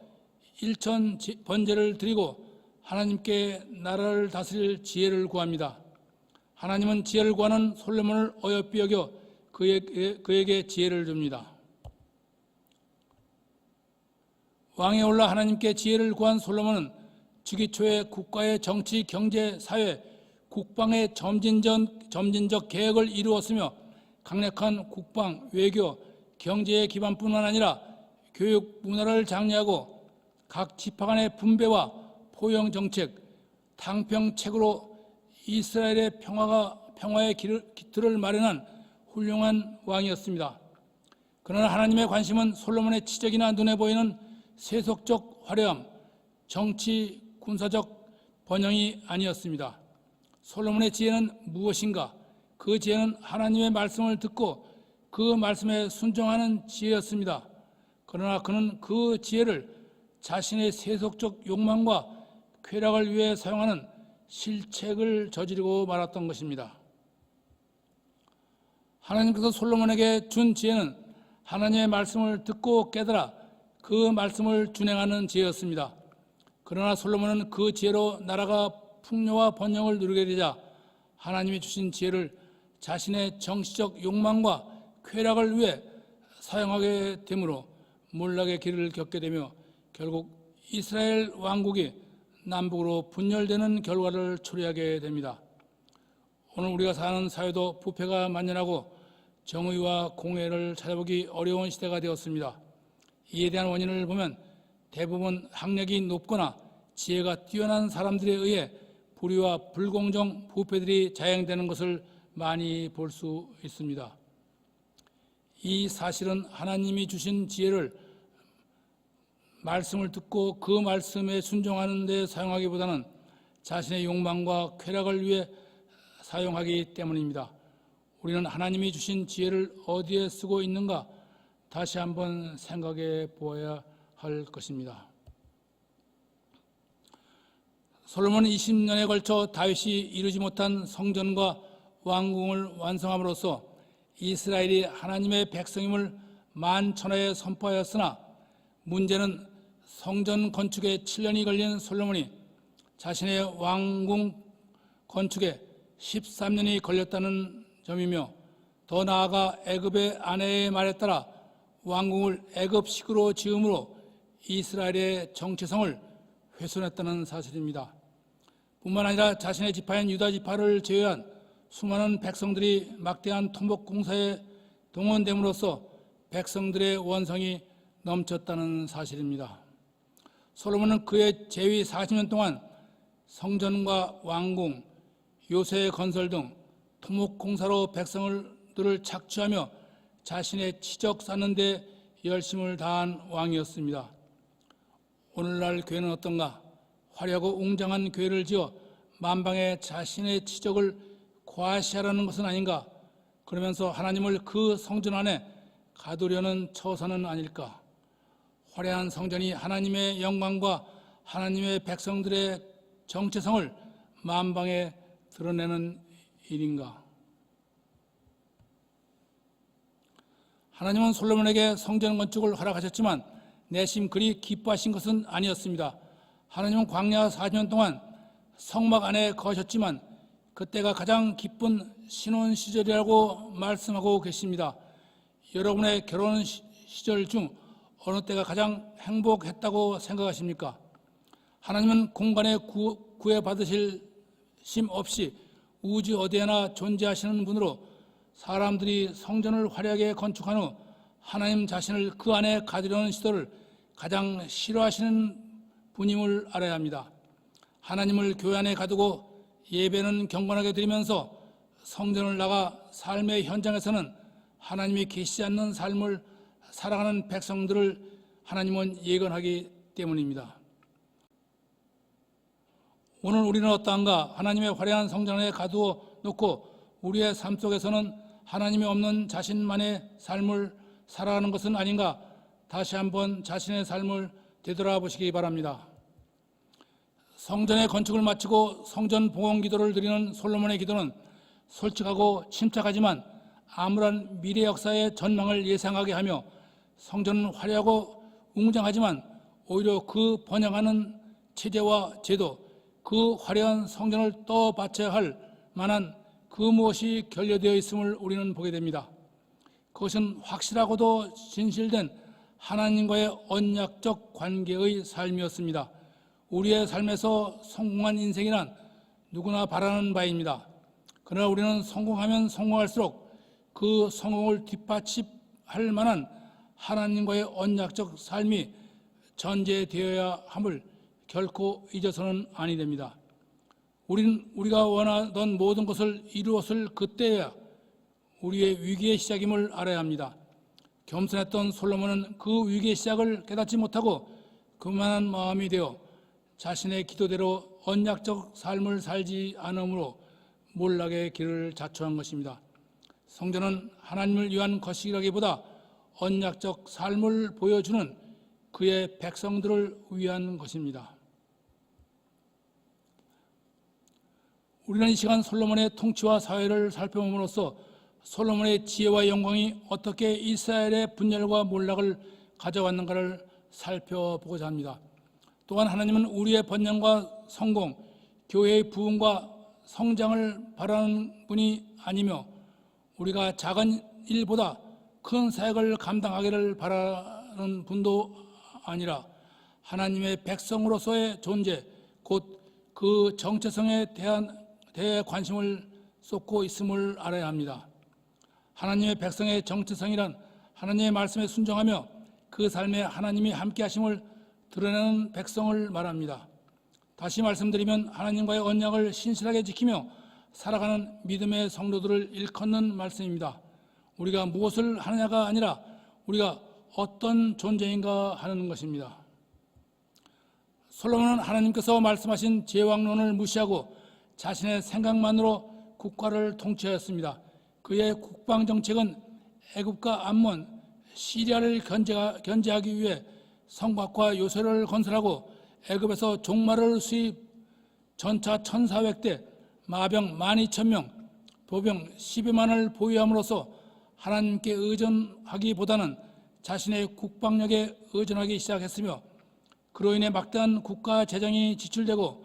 Speaker 1: 일천 번제를 드리고 하나님께 나라를 다스릴 지혜를 구합니다. 하나님은 지혜를 구하는 솔로몬을 어여삐 여겨 그에게 지혜를 줍니다. 왕에 올라 하나님께 지혜를 구한 솔로몬은 즉위 초에 국가의 정치, 경제, 사회, 국방의 점진적 계획을 이루었으며 강력한 국방, 외교, 경제의 기반뿐만 아니라 교육, 문화를 장려하고 각 지파 간의 분배와 포용 정책, 탕평책으로 이스라엘의 평화의 기틀을 마련한 훌륭한 왕이었습니다. 그러나 하나님의 관심은 솔로몬의 치적이나 눈에 보이는 세속적 화려함, 정치, 군사적 번영이 아니었습니다. 솔로몬의 지혜는 무엇인가? 그 지혜는 하나님의 말씀을 듣고 그 말씀에 순종하는 지혜였습니다. 그러나 그는 그 지혜를 자신의 세속적 욕망과 쾌락을 위해 사용하는 실책을 저지르고 말았던 것입니다. 하나님께서 솔로몬에게 준 지혜는 하나님의 말씀을 듣고 깨달아 그 말씀을 준행하는 지혜였습니다. 그러나 솔로몬은 그 지혜로 나라가 풍요와 번영을 누리게 되자 하나님이 주신 지혜를 자신의 정치적 욕망과 쾌락을 위해 사용하게 되므로 몰락의 길을 겪게 되며 결국 이스라엘 왕국이 남북으로 분열되는 결과를 초래하게 됩니다. 오늘 우리가 사는 사회도 부패가 만연하고 정의와 공의를 찾아보기 어려운 시대가 되었습니다. 이에 대한 원인을 보면 대부분 학력이 높거나 지혜가 뛰어난 사람들에 의해 불의와 불공정, 부패들이 자행되는 것을 많이 볼 수 있습니다. 이 사실은 하나님이 주신 지혜를 말씀을 듣고 그 말씀에 순종하는 데 사용하기보다는 자신의 욕망과 쾌락을 위해 사용하기 때문입니다. 우리는 하나님이 주신 지혜를 어디에 쓰고 있는가 다시 한번 생각해 보아야 할 것입니다. 솔로몬은 20년에 걸쳐 다윗이 이루지 못한 성전과 왕궁을 완성함으로써 이스라엘이 하나님의 백성임을 만천하에 선포하였으나 문제는 성전 건축에 7년이 걸린 솔로몬이 자신의 왕궁 건축에 13년이 걸렸다는 점이며, 더 나아가 애굽의 아내의 말에 따라 왕궁을 애굽식으로 지음으로 이스라엘의 정체성을 훼손했다는 사실입니다. 뿐만 아니라 자신의 지파인 유다 지파를 제외한 수많은 백성들이 막대한 토목 공사에 동원됨으로써 백성들의 원성이 넘쳤다는 사실입니다. 솔로몬은 그의 재위 40년 동안 성전과 왕궁, 요새 건설 등 토목 공사로 백성들을 착취하며 자신의 치적 쌓는 데 열심을 다한 왕이었습니다. 오늘날 교회는 어떤가? 화려하고 웅장한 교회를 지어 만방에 자신의 치적을 과시하라는 것은 아닌가? 그러면서 하나님을 그 성전 안에 가두려는 처사는 아닐까? 화려한 성전이 하나님의 영광과 하나님의 백성들의 정체성을 만방에 드러내는 일인가? 하나님은 솔로몬에게 성전 건축을 허락하셨지만 내심 그리 기뻐하신 것은 아니었습니다. 하나님은 광야 40년 동안 성막 안에 거하셨지만 그때가 가장 기쁜 신혼 시절이라고 말씀하고 계십니다. 여러분의 결혼 시절 중 어느 때가 가장 행복했다고 생각하십니까? 하나님은 공간에 구애받으실 심 없이 우주 어디에나 존재하시는 분으로 사람들이 성전을 화려하게 건축한 후 하나님 자신을 그 안에 가두려는 시도를 가장 싫어하시는 분임을 알아야 합니다. 하나님을 교회 안에 가두고 예배는 경건하게 드리면서 성전을 나가 삶의 현장에서는 하나님이 계시지 않는 삶을 살아가는 백성들을 하나님은 예견하기 때문입니다. 오늘 우리는 어떠한가? 하나님의 화려한 성전 안에 가두어 놓고 우리의 삶 속에서는 하나님이 없는 자신만의 삶을 살아가는 것은 아닌가? 다시 한번 자신의 삶을 되돌아보시기 바랍니다. 성전의 건축을 마치고 성전 봉헌 기도를 드리는 솔로몬의 기도는 솔직하고 침착하지만 암울한 미래 역사의 전망을 예상하게 하며, 성전은 화려하고 웅장하지만 오히려 그 번영하는 체제와 제도, 그 화려한 성전을 떠받쳐야 할 만한 그 무엇이 결여되어 있음을 우리는 보게 됩니다. 그것은 확실하고도 진실된 하나님과의 언약적 관계의 삶이었습니다. 우리의 삶에서 성공한 인생이란 누구나 바라는 바입니다. 그러나 우리는 성공하면 성공할수록 그 성공을 뒷받침할 만한 하나님과의 언약적 삶이 전제되어야 함을 결코 잊어서는 아니 됩니다. 우리가 원하던 모든 것을 이루었을 그때야 우리의 위기의 시작임을 알아야 합니다. 겸손했던 솔로몬은 그 위기의 시작을 깨닫지 못하고 그만한 마음이 되어 자신의 기도대로 언약적 삶을 살지 않으므로 몰락의 길을 자초한 것입니다. 성전은 하나님을 위한 것이라기보다 언약적 삶을 보여주는 그의 백성들을 위한 것입니다. 우리는 이 시간 솔로몬의 통치와 사회를 살펴봄으로써 솔로몬의 지혜와 영광이 어떻게 이스라엘의 분열과 몰락을 가져왔는가를 살펴보고자 합니다. 또한 하나님은 우리의 번영과 성공, 교회의 부흥과 성장을 바라는 분이 아니며 우리가 작은 일보다 큰 사역을 감당하기를 바라는 분도 아니라 하나님의 백성으로서의 존재, 곧 그 정체성에 대해 관심을 쏟고 있음을 알아야 합니다. 하나님의 백성의 정체성이란 하나님의 말씀에 순종하며 그 삶에 하나님이 함께 하심을 드러내는 백성을 말합니다. 다시 말씀드리면 하나님과의 언약을 신실하게 지키며 살아가는 믿음의 성도들을 일컫는 말씀입니다. 우리가 무엇을 하느냐가 아니라 우리가 어떤 존재인가 하는 것입니다. 솔로몬은 하나님께서 말씀하신 제왕론을 무시하고 자신의 생각만으로 국가를 통치하였습니다. 그의 국방정책은 애굽과 암몬, 시리아를 견제하기 위해 성곽과 요새를 건설하고 애굽에서 종말을 수입, 전차 1,400대, 마병 12,000명, 보병 12만을 보유함으로써 하나님께 의존하기보다는 자신의 국방력에 의존하기 시작했으며, 그로 인해 막대한 국가 재정이 지출되고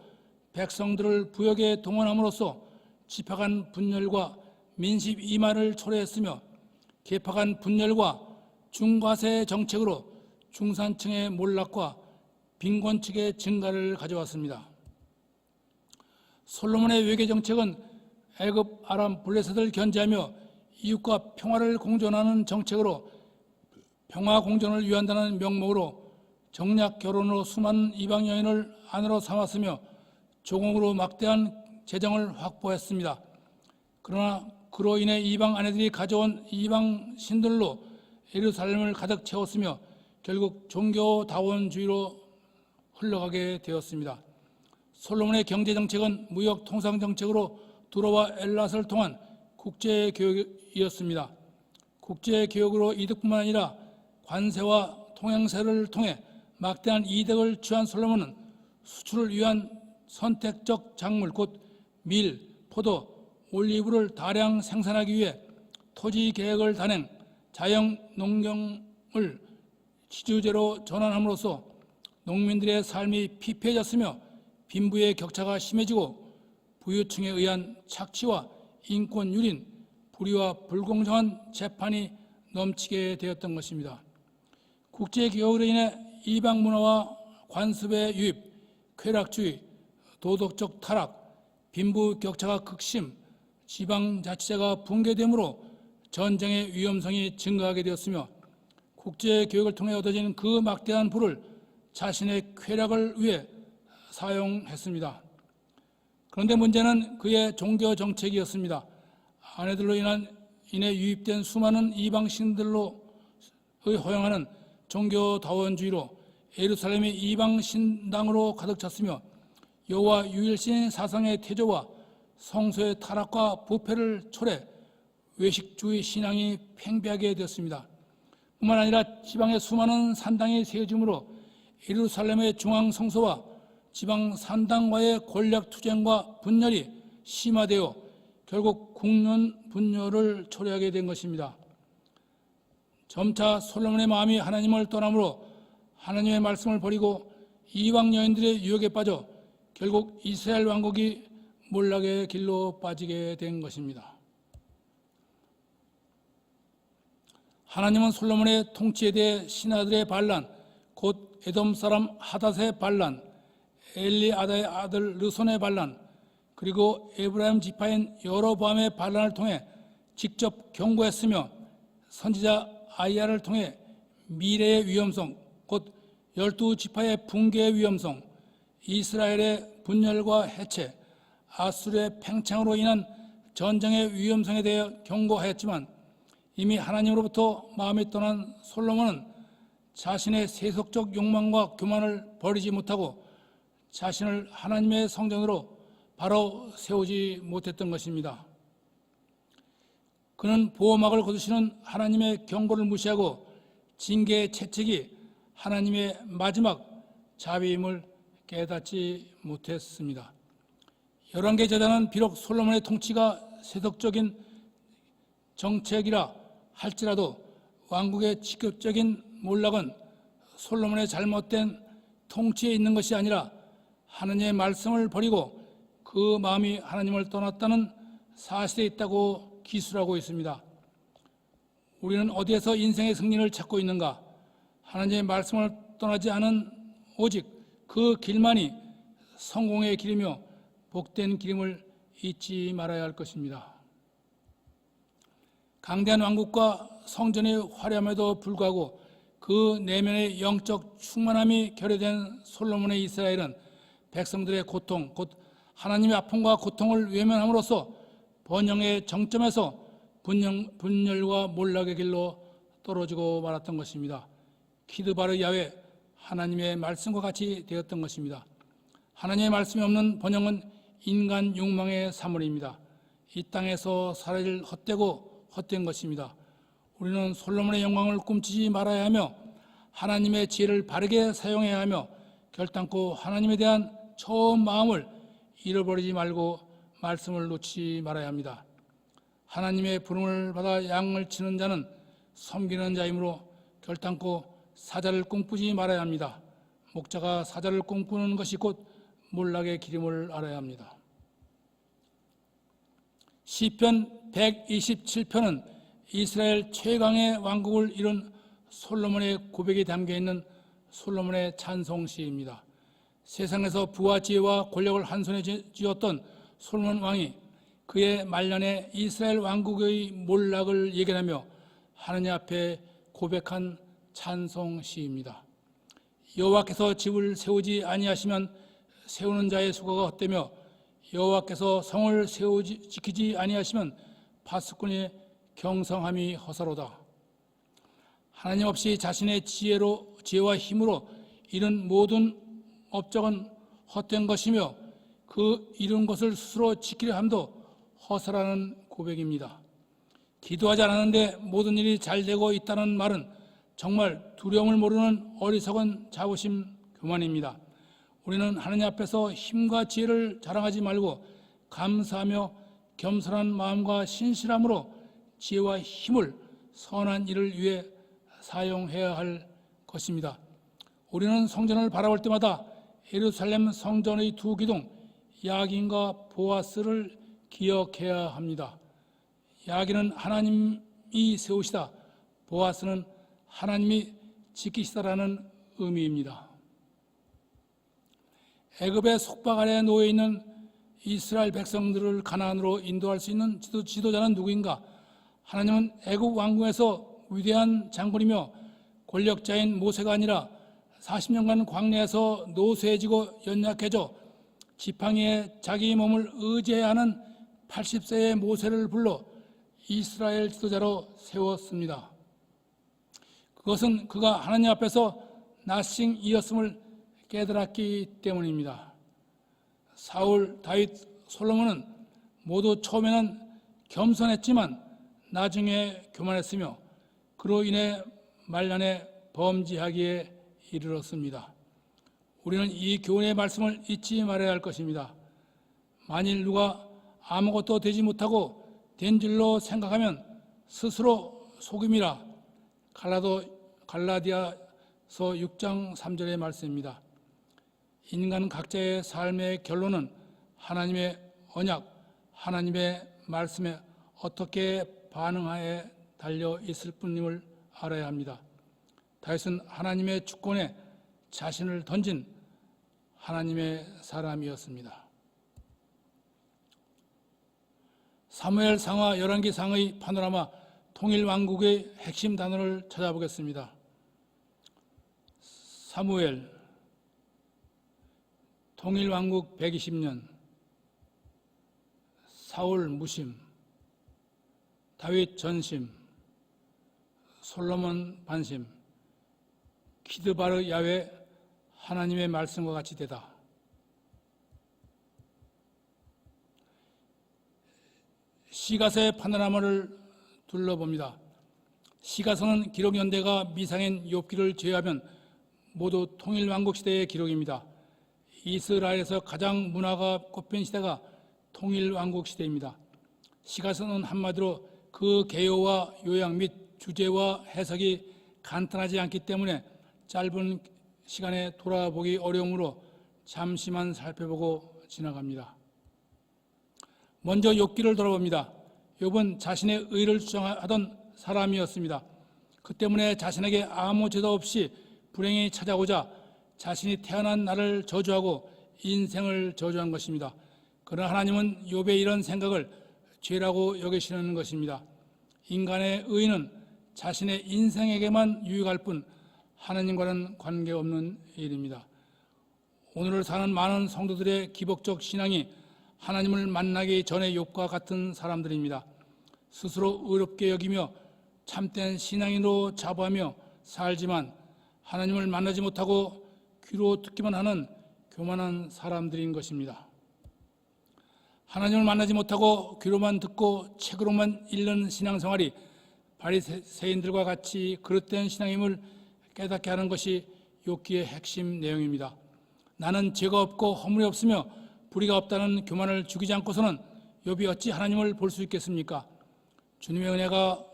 Speaker 1: 백성들을 부역에 동원함으로써 집합한 분열과 민심 이만을 초래했으며, 개파간 분열과 중과세 정책으로 중산층의 몰락과 빈곤층의 증가를 가져왔습니다. 솔로몬의 외교 정책은 애굽, 아람, 블레셋을 견제하며 이웃과 평화를 공존하는 정책으로 평화 공존을 위한다는 명목으로 정략 결혼으로 수많은 이방 여인을 아내로 삼았으며 종옥으로 막대한 재정을 확보했습니다. 그러나 그로 인해 이방 아내들이 가져온 이방 신들로 예루살렘을 가득 채웠으며 결국 종교다원주의로 흘러가게 되었습니다. 솔로몬의 경제정책은 무역 통상정책으로 두로와 엘랏을 통한 국제교역이었습니다. 국제교역으로 이득뿐만 아니라 관세와 통행세를 통해 막대한 이득을 취한 솔로몬은 수출을 위한 선택적 작물, 곧 밀, 포도, 올리브를 다량 생산하기 위해 토지 계획을 단행, 자영 농경을 지주제로 전환함으로써 농민들의 삶이 피폐해졌으며 빈부의 격차가 심해지고 부유층에 의한 착취와 인권 유린, 불의와 불공정한 재판이 넘치게 되었던 것입니다. 국제교역으로 인해 이방 문화와 관습의 유입, 쾌락주의, 도덕적 타락, 빈부 격차가 극심, 지방자치제가 붕괴되므로 전쟁의 위험성이 증가하게 되었으며 국제교역을 통해 얻어진 그 막대한 부를 자신의 쾌락을 위해 사용했습니다. 그런데 문제는 그의 종교 정책이었습니다. 아내들로 인해 유입된 수많은 이방 신들로의 허용하는 종교다원주의로 예루살렘이 이방 신당으로 가득 찼으며 여호와 유일신 사상의 태조와 성소의 타락과 부패를 초래 외식주의 신앙이 팽배하게 되었습니다. 뿐만 아니라 지방의 수많은 산당이 세워짐으로 예루살렘의 중앙 성소와 지방 산당과의 권력 투쟁과 분열이 심화되어 결국 국론 분열을 초래하게 된 것입니다. 점차 솔로몬의 마음이 하나님을 떠나므로 하나님의 말씀을 버리고 이방 여인들의 유혹에 빠져 결국 이스라엘 왕국이 몰락의 길로 빠지게 된 것입니다. 하나님은 솔로몬의 통치에 대해 신하들의 반란, 곧 에돔 사람 하닷의 반란, 엘리아다의 아들 르손의 반란, 그리고 에브라임 지파인 여로보암의 반란을 통해 직접 경고했으며 선지자 아이야를 통해 미래의 위험성, 곧 12지파의 붕괴의 위험성, 이스라엘의 분열과 해체, 아수르의 팽창으로 인한 전쟁의 위험성에 대해 경고하였지만 이미 하나님으로부터 마음이 떠난 솔로몬은 자신의 세속적 욕망과 교만을 버리지 못하고 자신을 하나님의 성전으로 바로 세우지 못했던 것입니다. 그는 보호막을 거두시는 하나님의 경고를 무시하고 징계의 채찍이 하나님의 마지막 자비임을 깨닫지 못했습니다. 열왕기 제사는 비록 솔로몬의 통치가 세속적인 정책이라 할지라도 왕국의 직접적인 몰락은 솔로몬의 잘못된 통치에 있는 것이 아니라 하나님의 말씀을 버리고 그 마음이 하나님을 떠났다는 사실에 있다고 기술하고 있습니다. 우리는 어디에서 인생의 승리를 찾고 있는가? 하나님의 말씀을 떠나지 않은 오직 그 길만이 성공의 길이며 복된 길임을 잊지 말아야 할 것입니다. 강대한 왕국과 성전의 화려함에도 불구하고 그 내면의 영적 충만함이 결여된 솔로몬의 이스라엘은 백성들의 고통, 곧 하나님의 아픔과 고통을 외면함으로써 번영의 정점에서 분열과 몰락의 길로 떨어지고 말았던 것입니다. 키드바르 야훼, 하나님의 말씀과 같이 되었던 것입니다. 하나님의 말씀이 없는 번영은 인간 욕망의 사물입니다. 이 땅에서 사라질 헛되고 헛된 것입니다. 우리는 솔로몬의 영광을 꿈치지 말아야 하며 하나님의 지혜를 바르게 사용해야 하며 결단코 하나님에 대한 처음 마음을 잃어버리지 말고 말씀을 놓치지 말아야 합니다. 하나님의 부름을 받아 양을 치는 자는 섬기는 자이므로 결단코 사자를 꿈꾸지 말아야 합니다. 목자가 사자를 꿈꾸는 것이 곧 몰락의 기림을 알아야 합니다. 시편 127편은 이스라엘 최강의 왕국을 이룬 솔로몬의 고백이 담겨있는 솔로몬의 찬송시입니다. 세상에서 부와 지혜와 권력을 한 손에 쥐었던 솔로몬 왕이 그의 말년에 이스라엘 왕국의 몰락을 예견하며 하느님 앞에 고백한 찬송시입니다. 여호와께서 집을 세우지 아니하시면 세우는 자의 수고가 헛되며 여호와께서 성을 지키지 아니하시면 파수꾼의 경성함이 허사로다. 하나님 없이 자신의 지혜와 힘으로 이룬 모든 업적은 헛된 것이며 그 이룬 것을 스스로 지키려 함도 허사라는 고백입니다. 기도하지 않았는데 모든 일이 잘 되고 있다는 말은 정말 두려움을 모르는 어리석은 자부심 교만입니다. 우리는 하나님 앞에서 힘과 지혜를 자랑하지 말고 감사하며 겸손한 마음과 신실함으로 지혜와 힘을 선한 일을 위해 사용해야 할 것입니다. 우리는 성전을 바라볼 때마다 예루살렘 성전의 두 기둥 야긴과 보아스를 기억해야 합니다. 야긴은 하나님이 세우시다, 보아스는 하나님이 지키시다라는 의미입니다. 애굽의 속박 아래에 놓여 있는 이스라엘 백성들을 가나안으로 인도할 수 있는 지도자는 누구인가? 하나님은 애굽 왕궁에서 위대한 장군이며 권력자인 모세가 아니라 40년간 광야에서 노쇠해지고 연약해져 지팡이에 자기 몸을 의지해야 하는 80세의 모세를 불러 이스라엘 지도자로 세웠습니다. 그것은 그가 하나님 앞에서 나싱이었음을 깨달았기 때문입니다. 사울, 다윗, 솔로몬은 모두 처음에는 겸손했지만 나중에 교만했으며 그로 인해 말년에 범죄하기에 이르렀습니다. 우리는 이 교훈의 말씀을 잊지 말아야 할 것입니다. 만일 누가 아무것도 되지 못하고 된 줄로 생각하면 스스로 속임이라. 갈라디아서 6장 3절의 말씀입니다. 인간 각자의 삶의 결론은 하나님의 언약, 하나님의 말씀에 어떻게 반응하에 달려 있을 뿐임을 알아야 합니다. 다윗은 하나님의 주권에 자신을 던진 하나님의 사람이었습니다. 사무엘 상하 열왕기 상의 파노라마 통일왕국의 핵심 단어를 찾아보겠습니다. 사무엘 통일왕국 120년, 사울 무심, 다윗 전심, 솔로몬 반심, 키드바르 야훼 하나님의 말씀과 같이 되다. 시가서의 파노라마를 둘러봅니다. 시가서는 기록 연대가 미상인 욥기를 제외하면 모두 통일왕국 시대의 기록입니다. 이스라엘에서 가장 문화가 꽃핀 시대가 통일왕국 시대입니다. 시가서는 한마디로 그 개요와 요약 및 주제와 해석이 간단하지 않기 때문에 짧은 시간에 돌아보기 어려우므로 잠시만 살펴보고 지나갑니다. 먼저 욥기를 돌아봅니다. 욥은 자신의 의를 주장하던 사람이었습니다. 그 때문에 자신에게 아무 죄도 없이 불행이 찾아오자 자신이 태어난 날을 저주하고 인생을 저주한 것입니다. 그러나 하나님은 욥의 이런 생각을 죄라고 여기시는 것입니다. 인간의 의는 자신의 인생에게만 유익할 뿐 하나님과는 관계없는 일입니다. 오늘을 사는 많은 성도들의 기복적 신앙이 하나님을 만나기 전의 욥과 같은 사람들입니다. 스스로 의롭게 여기며 참된 신앙인으로 자부하며 살지만 하나님을 만나지 못하고 귀로 듣기만 하는 교만한 사람들인 것입니다. 하나님을 만나지 못하고 귀로만 듣고 책으로만 읽는 신앙생활이 바리새인들과 같이 그릇된 신앙임을 깨닫게 하는 것이 욥기의 핵심 내용입니다. 나는 죄가 없고 허물이 없으며 불의가 없다는 교만을 죽이지 않고서는 욥이 어찌 하나님을 볼 수 있겠습니까? 주님의 은혜가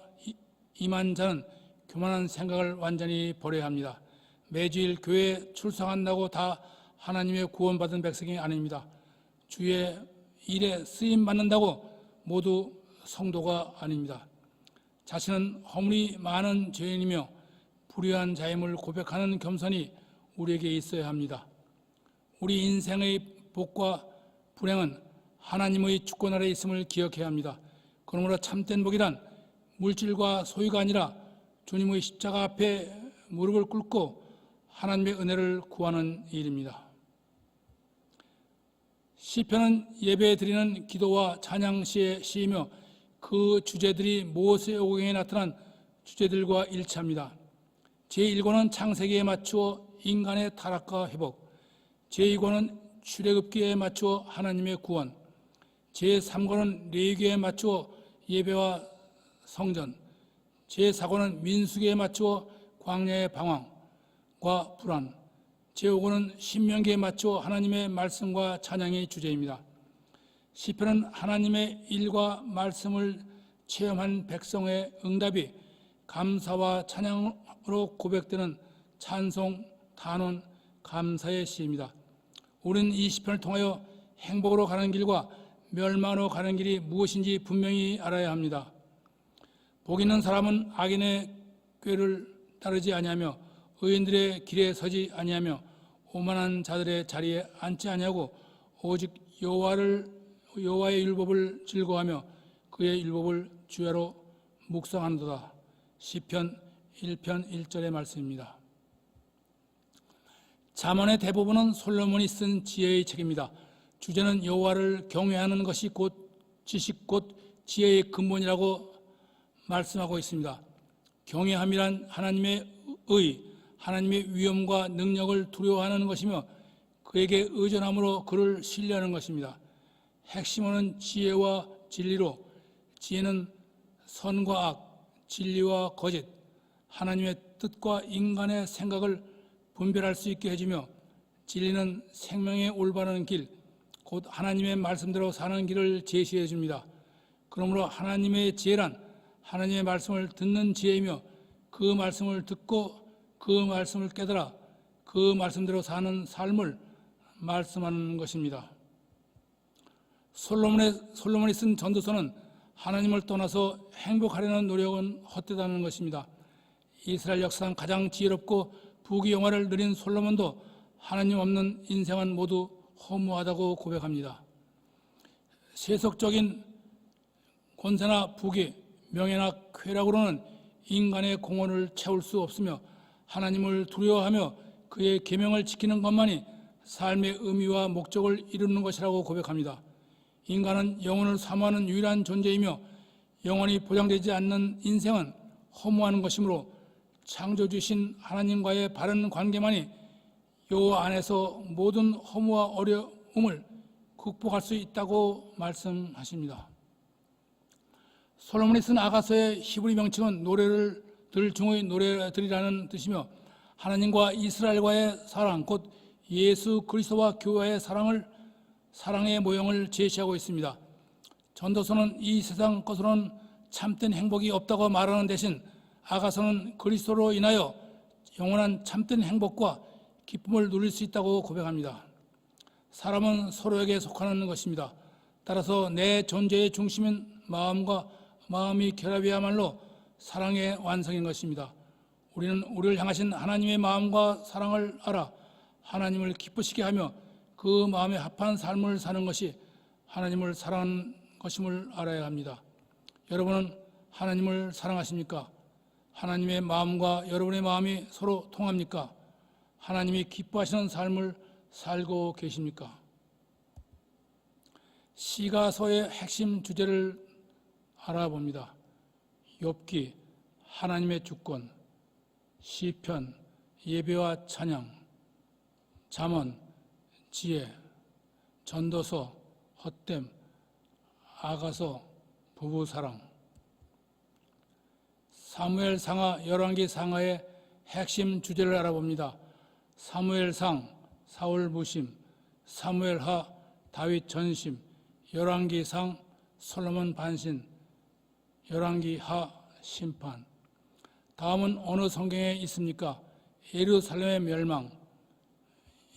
Speaker 1: 임한 자는 교만한 생각을 완전히 버려야 합니다. 매주일 교회에 출석한다고 다 하나님의 구원받은 백성이 아닙니다. 주의 일에 쓰임 받는다고 모두 성도가 아닙니다. 자신은 허물이 많은 죄인이며 불의한 자임을 고백하는 겸손이 우리에게 있어야 합니다. 우리 인생의 복과 불행은 하나님의 주권 아래 있음을 기억해야 합니다. 그러므로 참된 복이란 물질과 소유가 아니라 주님의 십자가 앞에 무릎을 꿇고 하나님의 은혜를 구하는 일입니다. 시편은 예배 드리는 기도와 찬양 시의 시이며 그 주제들이 모세오경에 나타난 주제들과 일치합니다. 제1권은 창세기에 맞추어 인간의 타락과 회복, 제2권은 출애굽기에 맞추어 하나님의 구원, 제3권은 레위기에 맞추어 예배와 성전, 제4권은 민수기에 맞추어 광야의 방황과 불안, 제5권은 신명기에 맞추어 하나님의 말씀과 찬양의 주제입니다. 시편은 하나님의 일과 말씀을 체험한 백성의 응답이 감사와 찬양으로 고백되는 찬송, 단원, 감사의 시입니다. 우리는 이 시편을 통하여 행복으로 가는 길과 멸망으로 가는 길이 무엇인지 분명히 알아야 합니다. 복 있는 사람은 악인의 꾀를 따르지 아니하며 의인들의 길에 서지 아니하며 오만한 자들의 자리에 앉지 아니하고 오직 여호와의 율법을 즐거워하며 그의 율법을 주야로 묵상하는도다. 시편 1편 1절의 말씀입니다. 잠언의 대부분은 솔로몬이 쓴 지혜의 책입니다. 주제는 여호와를 경외하는 것이 곧 지식 곧 지혜의 근본이라고 말씀하고 있습니다. 경외함이란 하나님의 하나님의 위엄과 능력을 두려워하는 것이며 그에게 의존함으로 그를 신뢰하는 것입니다. 핵심어는 지혜와 진리로, 지혜는 선과 악, 진리와 거짓, 하나님의 뜻과 인간의 생각을 분별할 수 있게 해주며, 진리는 생명의 올바른 길, 곧 하나님의 말씀대로 사는 길을 제시해 줍니다. 그러므로 하나님의 지혜란 하나님의 말씀을 듣는 지혜이며 그 말씀을 듣고 그 말씀을 깨달아 그 말씀대로 사는 삶을 말씀하는 것입니다. 솔로몬이 쓴 전도서는 하나님을 떠나서 행복하려는 노력은 헛되다는 것입니다. 이스라엘 역사상 가장 지혜롭고 부귀영화를 누린 솔로몬도 하나님 없는 인생은 모두 허무하다고 고백합니다. 세속적인 권세나 부귀, 명예나 쾌락으로는 인간의 공헌을 채울 수 없으며 하나님을 두려워하며 그의 계명을 지키는 것만이 삶의 의미와 목적을 이루는 것이라고 고백합니다. 인간은 영혼을 사모하는 유일한 존재이며 영원히 보장되지 않는 인생은 허무한 것이므로 창조주신 하나님과의 바른 관계만이 여호와 안에서 모든 허무와 어려움을 극복할 수 있다고 말씀하십니다. 솔로몬이 쓴 아가서의 히브리 명칭은 노래들 중의 노래들이라는 뜻이며 하나님과 이스라엘과의 사랑, 곧 예수 그리스도와 교회의 사랑의 모형을 제시하고 있습니다. 전도서는 이 세상 것으로는 참된 행복이 없다고 말하는 대신 아가서는 그리스도로 인하여 영원한 참된 행복과 기쁨을 누릴 수 있다고 고백합니다. 사람은 서로에게 속하는 것입니다. 따라서 내 존재의 중심인 마음이 결합이야말로 사랑의 완성인 것입니다. 우리는 우리를 향하신 하나님의 마음과 사랑을 알아 하나님을 기쁘시게 하며 그 마음에 합한 삶을 사는 것이 하나님을 사랑하는 것임을 알아야 합니다. 여러분은 하나님을 사랑하십니까? 하나님의 마음과 여러분의 마음이 서로 통합니까? 하나님이 기뻐하시는 삶을 살고 계십니까? 시가서의 핵심 주제를 알아봅니다. 욥기, 하나님의 주권, 시편, 예배와 찬양, 잠언, 지혜, 전도서, 헛됨, 아가서, 부부사랑. 사무엘상하, 열왕기상하의 핵심 주제를 알아봅니다. 사무엘상, 사울 무심, 사무엘하, 다윗 전심, 열왕기상, 솔로몬 반신, 열왕기하, 심판. 다음은 어느 성경에 있습니까? 예루살렘의 멸망,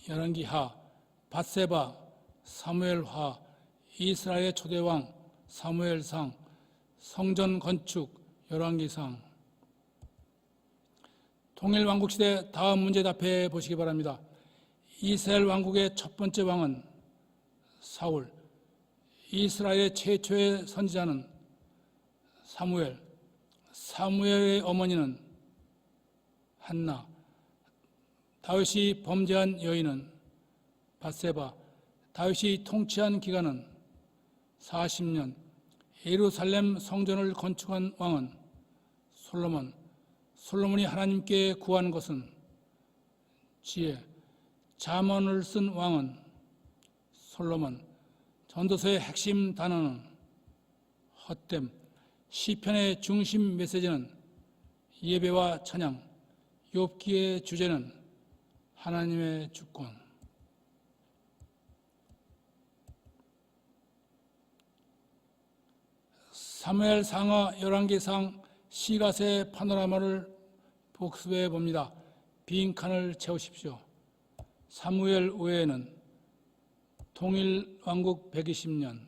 Speaker 1: 열왕기하, 밧세바, 사무엘하, 이스라엘의 초대왕, 사무엘상, 성전 건축, 열왕기상. 통일왕국시대 다음 문제 답해 보시기 바랍니다. 이스라엘 왕국의 첫 번째 왕은 사울, 이스라엘의 최초의 선지자는 사무엘, 사무엘의 어머니는 한나, 다윗이 범죄한 여인은 밧세바, 다윗이 통치한 기간은 40년, 예루살렘 성전을 건축한 왕은 솔로몬, 솔로몬이 하나님께 구한 것은 지혜, 잠언을 쓴 왕은 솔로몬, 전도서의 핵심 단어는 헛됨, 시편의 중심 메시지는 예배와 찬양, 욥기의 주제는 하나님의 주권. 사무엘상하, 열왕기상, 시가세 파노라마를 복습해 봅니다. 빈칸을 채우십시오. 사무엘 외에는 통일왕국 120년,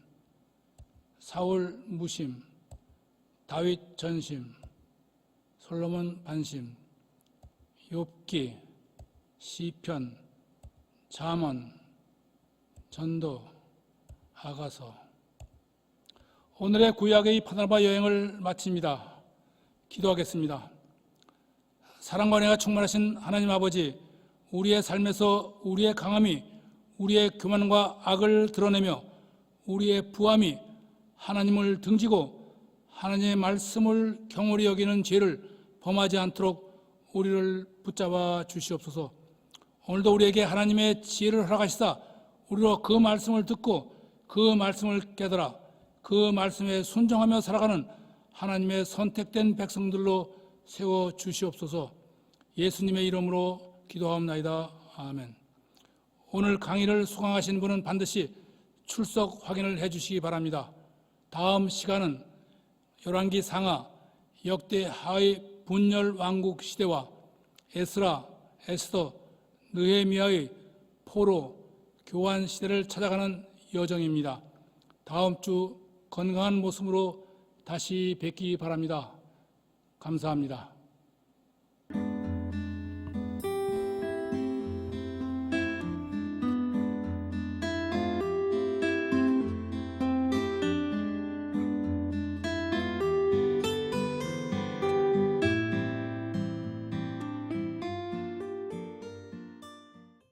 Speaker 1: 사울 무심, 다윗 전심, 솔로몬 반심, 욥기, 시편, 잠언, 전도, 아가서. 오늘의 구약의 파노라마 여행을 마칩니다. 기도하겠습니다. 사랑과 은혜가 충만하신 하나님 아버지, 우리의 삶에서 우리의 강함이, 우리의 교만과 악을 드러내며 우리의 부함이 하나님을 등지고 하나님의 말씀을 경홀히 여기는 죄를 범하지 않도록 우리를 붙잡아 주시옵소서. 오늘도 우리에게 하나님의 지혜를 허락하시사 우리로 그 말씀을 듣고 그 말씀을 깨달아 그 말씀에 순종하며 살아가는 하나님의 선택된 백성들로 세워 주시옵소서. 예수님의 이름으로 기도하옵나이다. 아멘. 오늘 강의를 수강하신 분은 반드시 출석 확인을 해 주시기 바랍니다. 다음 시간은 열왕기 상하, 역대 하의 분열 왕국 시대와 에스라, 에스더, 느헤미야의 포로, 교환 시대를 찾아가는 여정입니다. 다음 주 건강한 모습으로 다시 뵙기 바랍니다. 감사합니다.